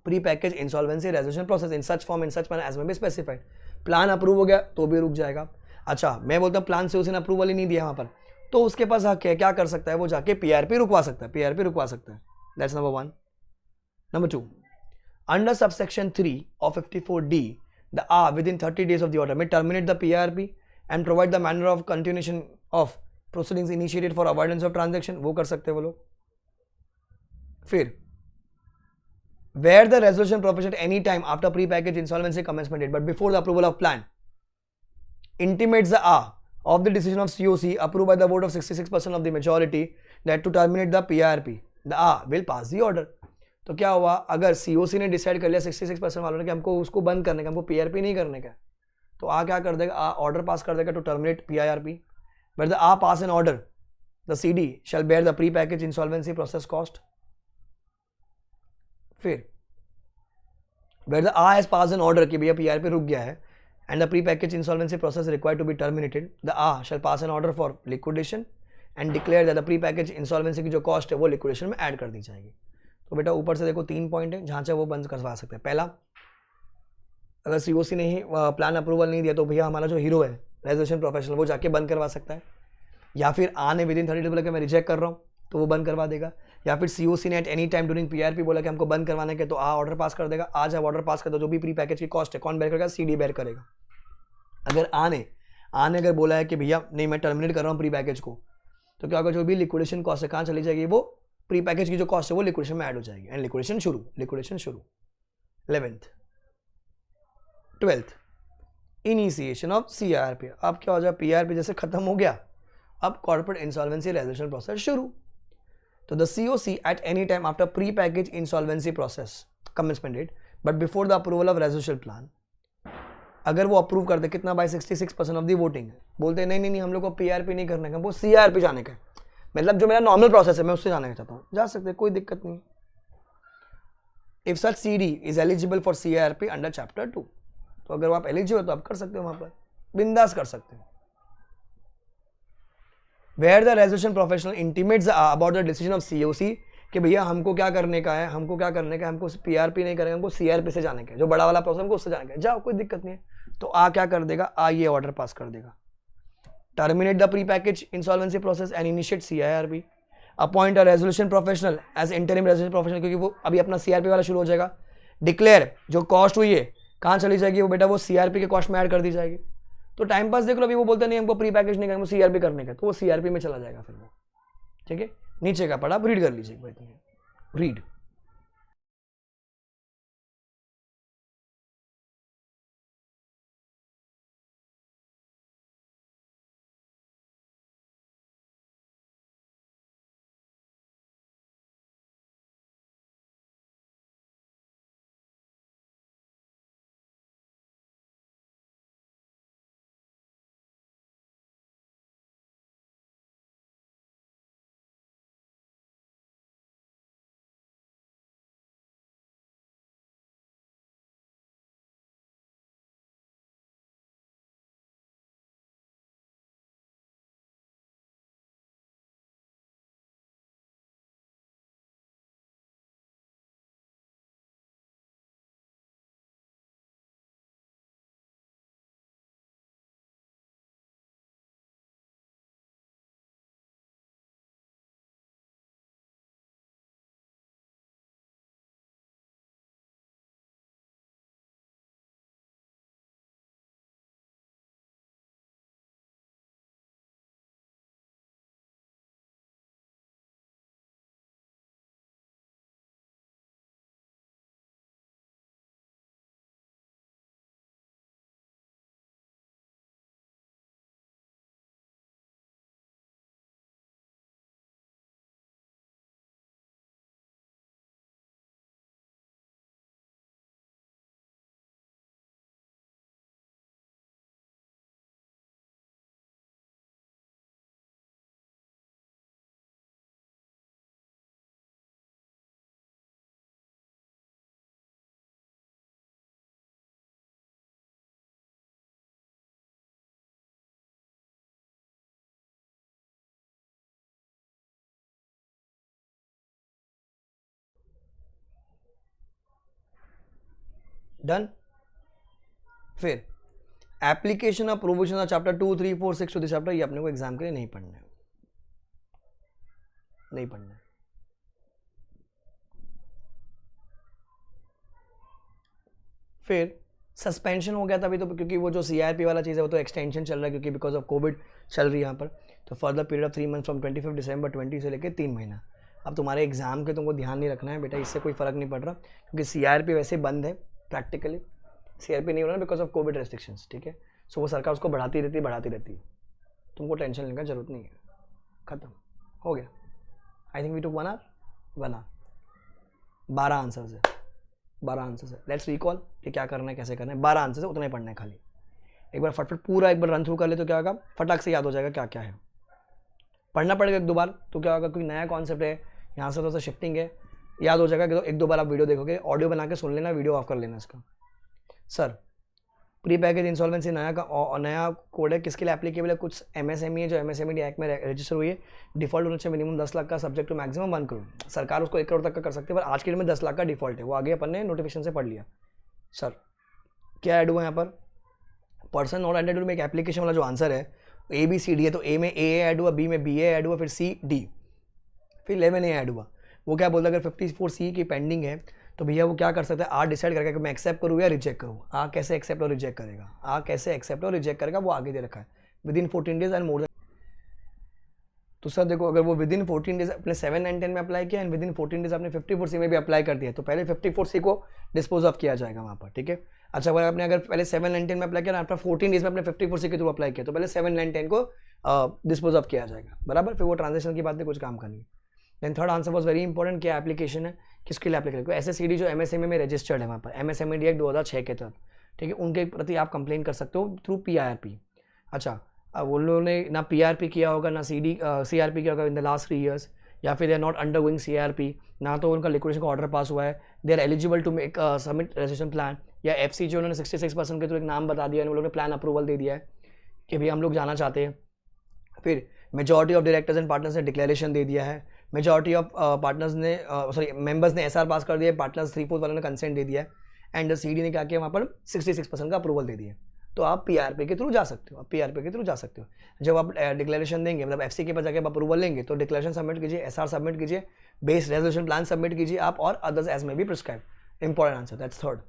pre-package insolvency resolution process in such form in such manner as may be specified. Plan approve हो गया तो भी रुक जाएगा. अच्छा, मैं बोलता हूँ प्लान से उसने अप्रूवल ही नहीं दिया वहाँ पर, तो उसके पास क्या कर सकता है, वो जाके PIRP रुकवा सकता है. PIRP रुकवा सकता है. That's number 1. Number 2, under subsection 3 of 54D, the A within 30 days of the order may terminate the PIRP and provide the manner of continuation of proceedings initiated for avoidance of transaction. वो कर सकते हैं वो लोग. फिर where the resolution profession at any time after pre-package insolvency commencement date but before the approval of plan intimates the A of the decision of COC approved by the vote of 66% of the majority that to terminate the PIRP, the A will pass the order. तो क्या हुआ, अगर COC ने डिसाइड कर लिया 66% वालों ने कि हमको उसको बंद करने का, हमको PIRP नहीं करने का, तो A क्या कर देगा, A ऑर्डर पास कर देगा to terminate PIRP. Where the A pass an order, the CD shall bear the pre-package insolvency process cost. फिर where the A has passed an order कि भैया PIRP रुक गया है and the pre-package insolvency process required to be terminated, the A shall pass an order for liquidation and declare that the pre-package insolvency की जो cost है वो liquidation में add कर दी जाएगी. तो बेटा ऊपर से देखो 3 पॉइंट है जहाँ से वो बंद करवा सकते हैं. पहला, अगर COC ने ही प्लान अप्रूवल नहीं दिया तो भैया हमारा जो हीरो है रेजोल्यूशन प्रोफेशनल वो जाके बंद करवा सकता है, या फिर A ने विदिन 30 डेज बोला कि मैं रिजेक्ट कर रहा हूँ तो वो बंद करवा देगा, या फिर COC ने eight any time during PIRP बोला कि हमको बंद करवाने के, तो A ऑर्डर पास कर देगा. आज जब ऑर्डर पास कर दो जो भी प्री पैकेज की कॉस्ट है कौन बेयर करेगा, CD बेयर करेगा. अगर A ने अगर बोला है कि भैया नहीं मैं टर्मिनेट कर रहा हूँ प्री पैकेज को, तो क्या होगा, जो भी लिक्विडेशन कॉस्ट है कहाँ चली जाएगी, वो प्री पैकेज की जो कॉस्ट है वो लिक्विडेशन में ऐड हो जाएगी एंड लिक्विडेशन शुरू. 11th. 12th, initiation of CIRP. अब क्या हो जाए, PIRP जैसे खत्म हो गया, अब कॉर्पोरेट इंसॉल्वेंसी रेजोल्यूशन प्रोसेस शुरू. तो the COC at any time after pre package insolvency process commencement date but before the approval of resolution plan, अगर वो अप्रूव करते कितना बाय 66% ऑफ द वोटिंग, बोलते नहीं हम लोग को PIRP नहीं करने का, वो CIRP जाने का, मतलब जो मेरा नॉर्मल प्रोसेस है मैं उससे जाने का चाहता हूँ, जा सकते, कोई दिक्कत नहीं. If such CD is eligible for CIRP under chapter 2, तो अगर आप एलिजिबल तो आप कर सकते हो, वहां पर बिंदास कर सकते हो. Where the resolution professional intimates about the decision of COC कि भैया हमको क्या करने का है, हमको PIRP नहीं करेंगे, हमको CIRP से जाने का है, जो बड़ा वाला प्रोसेस हमको उससे जाने का है, जाओ कोई दिक्कत नहीं है. तो A क्या कर देगा, A ये ऑर्डर पास कर देगा, terminate the pre package insolvency process and initiate CIRP. Appoint a resolution professional as interim resolution professional, क्योंकि वो अभी अपना CIRP वाला शुरू हो जाएगा. डिक्लेयर जो कॉस्ट हुई है कहाँ चली जाएगी वो बेटा, वो सीआरपी के कॉस्ट में ऐड कर दी जाएगी। तो टाइम पास देख लो, अभी वो बोलते नहीं हमको प्री पैकेज नहीं करना, सीआरपी करने का, तो वो सीआरपी में चला जाएगा फिर वो। ठीक है, नीचे का पढ़ा आप रीड कर लीजिए भाई, रीड। डन। फिर application of provision of chapter 2, 3, 4, 6 to this chapter, ये अपने को एग्जाम के लिए नहीं पढ़ना है, नहीं पढ़ना है। फिर सस्पेंशन हो गया था अभी तो, क्योंकि वो जो सीआरपी वाला चीज़ है वो तो एक्सटेंशन चल रहा है, क्योंकि बिकॉज ऑफ कोविड चल रही है यहाँ पर। तो further period of 3 month from 25 दिसंबर 20 से लेकर 3 महीना। अब तुम्हारे एग्जाम के तुमको ध्यान नहीं रखना है बेटा, इससे कोई फर्क नहीं पड़ रहा, क्योंकि सीआरपी वैसे बंद है प्रैक्टिकली, सीआरपी नहीं हो रहा बिकॉज ऑफ कोविड रेस्ट्रिक्शंस। ठीक है, सो वो सरकार उसको बढ़ाती रहती है, तुमको टेंशन लेने का जरूरत नहीं है, खत्म हो गया। I think we took 1 hour 1 hour 12 answers है, 12 आंसर्स है। लेट्स रिकॉल कि क्या करना है, कैसे करना है। 12 आंसर्स है, उतना ही पढ़ना है खाली। एक बार फटफट पूरा एक बार रन थ्रू कर ले तो क्या होगा, फटाक से याद हो जाएगा क्या क्या है। पढ़ना पड़ेगा 1-2 बार तो क्या होगा, कोई नया कॉन्सेप्ट है, यहाँ से थोड़ा सा शिफ्टिंग है, याद हो जाएगा। 1-2 बार आप वीडियो देखोगे, ऑडियो बना के सुन लेना, वीडियो ऑफ कर लेना इसका। सर प्री पैकेज इंसॉल्वेंसी नया कोड है, किसके लिए एप्लीकेबल है, कुछ एमएसएमई है जो एमएसएमई एक्ट में रजिस्टर हुई है, डिफॉल्ट होना चाहिए मिनिमम 10 लाख का, सब्जेक्ट टू मैक्सिमम 1 करोड़। सरकार उसको 1 करोड़ तक का कर सकती है, पर आज के डेट में 10 लाख का डिफॉल्ट है, वो आगे अपन ने नोटिफिकेशन से पढ़ लिया। सर क्या ऐड हुआ यहाँ पर, पर्सन नॉट एंटेड में एक एप्लीकेशन वाला जो आंसर है ABCD है, तो ए में ए ऐड हुआ, बी में BA ऐड हुआ, फिर CD, फिर 11A ऐड हुआ। वो क्या बोलता है, अगर 54C की पेंडिंग है तो भैया वो क्या कर सकता है, आज डिसाइड करेगा कि मैं एक्सेप्ट करूँ या रिजेक्ट करूँ। कैसे एक्सेप्ट और रिजेक्ट करेगा, कैसे एक्सेप्ट और रिजेक्ट करेगा, वो आगे दे रखा है, within 14 days and more than. तो सर देखो, अगर वो विदिन 14 डेज अपने 7 एंड 10 में अप्लाई किया एंड विदिन 14 डेज आपने 54C में भी अप्लाई कर दिया, तो पहले 54C को डिस्पोज ऑफ किया जाएगा वहाँ पर। ठीक है, अच्छा अगर पहले 7 एंड 10 में अप्लाई किया, आफ्टर 14 डेज में अपने 54C के थ्रू अप्लाई किया, तो पहले 7 एंड 10 को डिस्पोज ऑफ किया जाएगा, बराबर। फिर वो ट्रांजेक्शन की बात नहीं, कुछ काम करनी है। Then third answer was very important, क्या एप्लीकेशन है, किसके लिए एप्लीकेशन, SSCD जो MSME में रजिस्टर्ड है वहाँ पर, MSME एक्ट 2006 के तहत। ठीक है, उनके प्रति आप कंप्लेन कर सकते हो थ्रू PIRP। अच्छा, अब उन लोगों ने ना PRP किया होगा, ना CRP किया होगा इन द लास्ट 3 ईयर्स, या फिर they are not undergoing CRP, ना तो उनका लिक्विडेशन का ऑर्डर पास हुआ है, they are eligible to make submit registration plan, या FC जो उन्होंने 66% के थ्रू एक नाम बता दिया, उन लोगों ने प्लान अप्रूवल दे दिया है कि भाई हम लोग जाना चाहते हैं। फिर majority of directors and partners ने डिक्लेरेशन दे दिया है, मेजॉरिटी ऑफ पार्टनर्स ने मेंबर्स ने SR पास कर दिया है, पार्टनर्स 3/4 वालों ने कंसेंट दे दिया है, एंड CD ने क्या किया वहाँ पर 66% का अप्रूवल दे दिया। तो आप PRP के थ्रू जा सकते हो, PRP के थ्रू जा सकते हो। जब आप डिक्लेरेशन देंगे, मतलब FC के पास जाके आप अप्रूवल लेंगे, तो डिक्लेरेशन सबमिट कीजिए, SR सबमिट कीजिए, बेस रेजोल्यूशन प्लान सबमिट कीजिए आप, और others as may be prescribe. Important answer, that's third.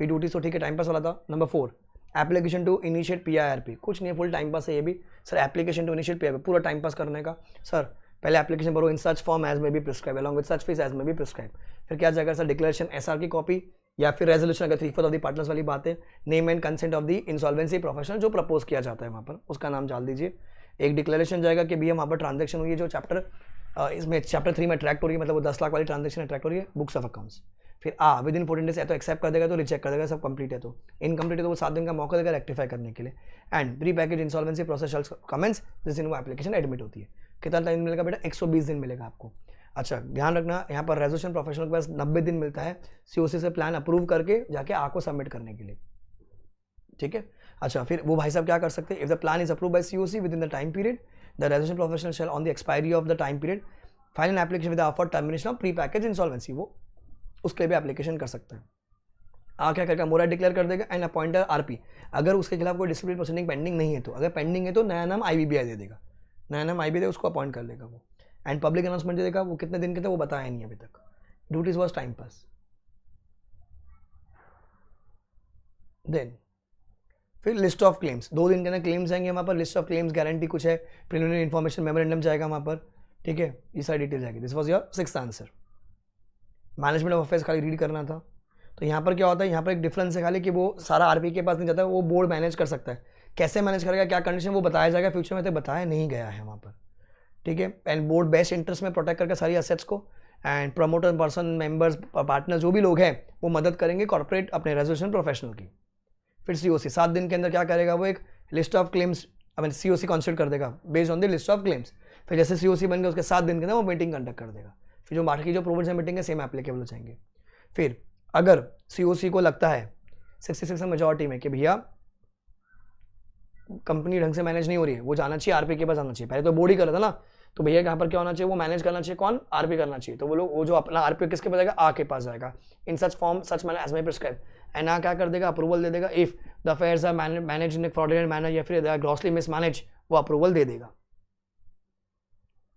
फिर ड्यूटीज तो ठीक है टाइम पास वाला था। Number 4 application to initiate PIRP, कुछ नहीं है फुल टाइम पास है ये भी sir. Application to initiate PIRP पूरा टाइम पास करने का सर। पहले एप्लीकेशन भरो in such form as may be prescribe along with such fees as may be prescribe. फिर क्या जाएगा सर डिक्लेरेशन SR की कॉपी या फिर रेजोल्यूशन अगर 3/4 ऑफ द पार्टनर्स वाली बात है, name and consent of the insolvency professional जो प्रपोज किया जाता है वहाँ पर उसका नाम डाल दीजिए। एक डिक्लेरेशन जाएगा कि भैया वहाँ पर ट्रांजेक्शन हुई है जो चैप्टर इसमें चैप्टर 3 में अट्रैक्ट हो रही है, मतलब वो 10 लाख वाली ट्रांजेक्शन अट्रैक्ट हो रही है बुक्स ऑफ अकाउंट्स। फिर विद इन 14 डेज या तो एक्सेप्ट कर देगा तो रिजेक्ट कर देगा, सब कंप्लीट है तो इनकम्प्लीट है तो वो 7 दिन का मौका देगा रेक्टिफाई करने के लिए। And pre package insolvency process shall commence जिस दिन वो एप्लीकेशन एडमिट होती है। कितना टाइम मिलेगा बेटा? 120 दिन मिलेगा आपको। अच्छा ध्यान रखना यहाँ पर रेजोल्यूशन प्रोफेशनल के पास 90 दिन मिलता है COC से प्लान अप्रूव करके जाके आपको सबमिट करने के लिए, ठीक है। अच्छा फिर वो भाई साहब क्या कर सकते हैं? If the plan is approve by COC with in the time period the resolution professional shell on the expiry of the time period file an application with offer termination of pre package insolvency, वो उसके लिए भी एप्लीकेशन कर सकते हैं। क्या करेगा? मोरा डिक्लेयर कर देगा एंड अपॉइंट RP। अगर उसके खिलाफ कोई डिसिप्लिन प्रोसीडिंग पेंडिंग नहीं है तो, अगर पेंडिंग है तो नया नाम IBBI दे देगा, नया नाम IBBI उसको अपॉइंट कर लेगा वो। एंड पब्लिक अनाउंसमेंट दे देगा। वो कितने दिन के थे वो बताया नहीं अभी तक। Duties was time pass. Then फिर लिस्ट ऑफ क्लेम्स, 2 दिन के अंदर क्लेम्स आएंगे वहाँ पर। लिस्ट ऑफ क्लेम्स गारंटी कुछ है, प्रिलिमिनरी इन्फॉर्मेशन मेमोरेंडम जाएगा वहाँ पर, ठीक है। ये सारी डिटेल जाएगी। This was your 6th answer. Management of affairs खाली रीड करना था। तो यहाँ पर क्या होता है, यहाँ पर एक डिफरेंस है खाली कि वो सारा RP के पास नहीं जाता है, वो बोर्ड मैनेज कर सकता है। कैसे मैनेज करेगा, क्या कंडीशन वो बताया जाएगा फ्यूचर में, तो बताया नहीं गया है वहाँ पर, ठीक है। एंड बोर्ड बेस्ट इंटरेस्ट में प्रोटेक्ट करके सारी असेट्स को and promoter person members partner जो भी लोग हैं वो मदद करेंगे कॉर्पोरेट अपने रेजोल्यूशन प्रोफेशनल की। फिर COC 7 दिन के अंदर क्या करेगा? वो एक list of claims COC constitute कर देगा based on the list of claims. फिर जैसे COC बन गया उसके 7 दिन के अंदर वो मीटिंग कंडक्ट कर देगा। फिर जो बाकी जो प्रोविजन मीटिंग है सेम एप्लीकेबल हो जाएंगे। फिर अगर COC को लगता है 66 मेजॉरिटी में कि भैया कंपनी ढंग से मैनेज नहीं हो रही है, वो जाना चाहिए RP के पास जाना चाहिए। पहले तो बोर्ड ही कर रहा था ना, तो भैया यहाँ पर क्या होना चाहिए? वो मैनेज करना चाहिए। कौन? RP करना चाहिए। तो वो लोग वो जो अपना RP किसके पास जाएगा? के पास जाएगा in such form such manner as may prescribe. And क्या कर देगा? अप्रूवल दे देगा। If the affairs are manage in fraudulent manner या फिर ग्रॉसली मिसमैनेज, वो अप्रूवल दे देगा।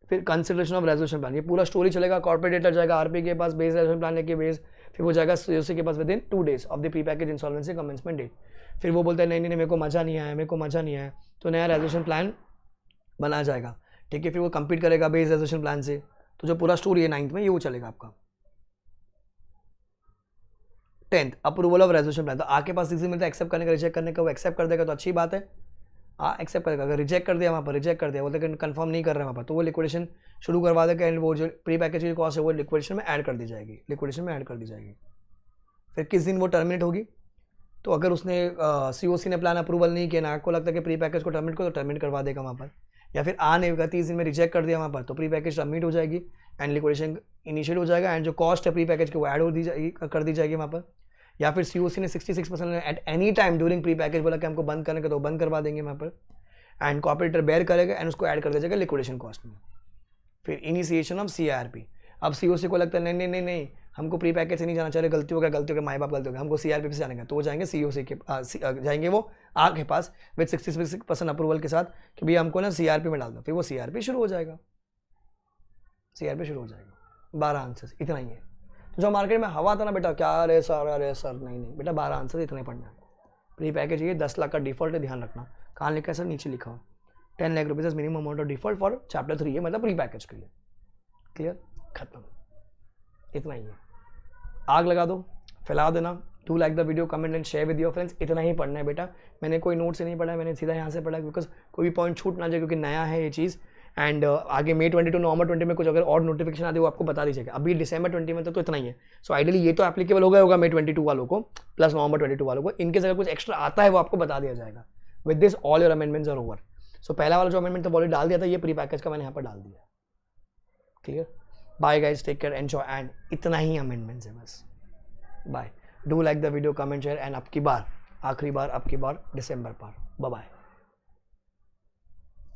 फिर कंसिडरेशन ऑफ रेजोल्यूशन प्लान, ये पूरा स्टोरी चलेगा। कॉर्पोरेट डेटर जाएगा RP के पास बेस रेजोल्यूशन प्लान लेके बेस, फिर वो जाएगा COC के पास within 2 days of the pre package insolvency commencement date. फिर वो बोलता है नहीं मेरे को मजा नहीं आया, मेरे को मजा नहीं आया, तो नया रेजोल्यूशन प्लान बनाया जाएगा, ठीक है। फिर वो कंप्लीट करेगा बेस रेजोल्यूशन प्लान से। तो जो पूरा स्टोरी है 9th में ये वो चलेगा आपका। 10th approval of resolution plan, तो आके पास इजी मिलता है एक्सेप्ट करने का रिजेक्ट करने का। वो एक्सेप्ट कर देगा तो अच्छी बात है, एक्सेप्ट करेगा। अगर रिजेक्ट कर दिया वहाँ पर, रिजेक्ट कर दिया बोलते कि कंफर्म नहीं कर रहे हैं वहाँ पर, तो वो लिक्विडेशन शुरू करवा देगा। एंड वो जो प्री पैकेज की कॉस्ट है वो लिक्विडेशन में ऐड कर दी जाएगी, लिक्विडेशन में ऐड कर दी जाएगी। फिर किस दिन वो टर्मिनेट होगी? तो अगर उसने COC ने प्लान अप्रूवल नहीं किया ना, आपको लगता है कि प्री पैकेज को टर्मिनेट करो तो टर्मिनेट करवा देगा वहाँ पर। या फिर नहीं होगा 30 दिन में रिजेक्ट कर दिया वहाँ पर, तो प्री पैकेज टर्मिनेट हो जाएगी एंड लिक्विडेशन इनिशिएट हो जाएगा। एंड जो कॉस्ट है प्री पैकेज की वो ऐड हो दी जाएगी, कर दी जाएगी वहाँ पर। या फिर COC ने 66% eight any time during pre package बोला कि हमको बंद करने का, तो बंद करवा देंगे वहाँ पर। एंड कॉर्पोरेटर बेयर करेगा एंड उसको ऐड कर दिया जाएगा लिक्विडेशन कॉस्ट में। फिर इनिशिएशन ऑफ CIRP, अब COC को लगता है नहीं हमको प्री पैकेज से नहीं जाना चाहिए, गलती हो गया माई बाप गलती हो गया, हमको CIRP से जाने का, तो वो जाएंगे COC के जाएंगे वो के पास विद 66% अप्रूवल के साथ कि भैया हमको ना CIRP में डाल दो। फिर वो CIRP शुरू हो जाएगा, CIRP शुरू हो जाएगा। 12 आंसर इतना ही है। तो जो मार्केट में हवा था ना बेटा, क्या अरे सर नहीं बेटा 12 आंसर इतने पढ़ना है। प्री पैकेज ये 10 लाख का डिफॉल्ट है, ध्यान रखना। कहाँ लिखा है सर? नीचे लिखा हो 10 lakh rupees minimum amount of default for chapter 3 है, मतलब प्री पैकेज के लिए। क्लियर? खत्म, इतना ही है। आग लगा दो, फैला देना। Do like the video, comment and share with your friends. इतना ही पढ़ना है बेटा, मैंने कोई नोट से नहीं पढ़ा है, मैंने सीधा यहाँ से पढ़ा, बिकॉज कोई भी पॉइंट छूट ना जाए, क्योंकि नया है ये चीज़। एंड आगे May 22 नवंबर 20 में कुछ अगर और नोटिफिकेशन आते वो आपको बता दीजिएगा। अभी December 20 में तो इतना ही है। सो आइडियली ये तो एप्लीकेबल होगा May 22 वालों को प्लस November 22 वालों को। इनके अगर कुछ एक्स्ट्रा आता है वो आपको बता दिया जाएगा। With this all your amendments are over. So पहला वाला जो अमेंडमेंट था ऑलरेडी डाल दिया था, ये प्री पैकेज का मैंने यहाँ पर डाल दिया। Clear? Bye guys, take care, enjoy. And इतना ही अमेंडमेंट्स है बस। Bye. Do like the video, comment share and अब की बार आखिरी बार, अब की बार दिसंबर पर। Bye bye.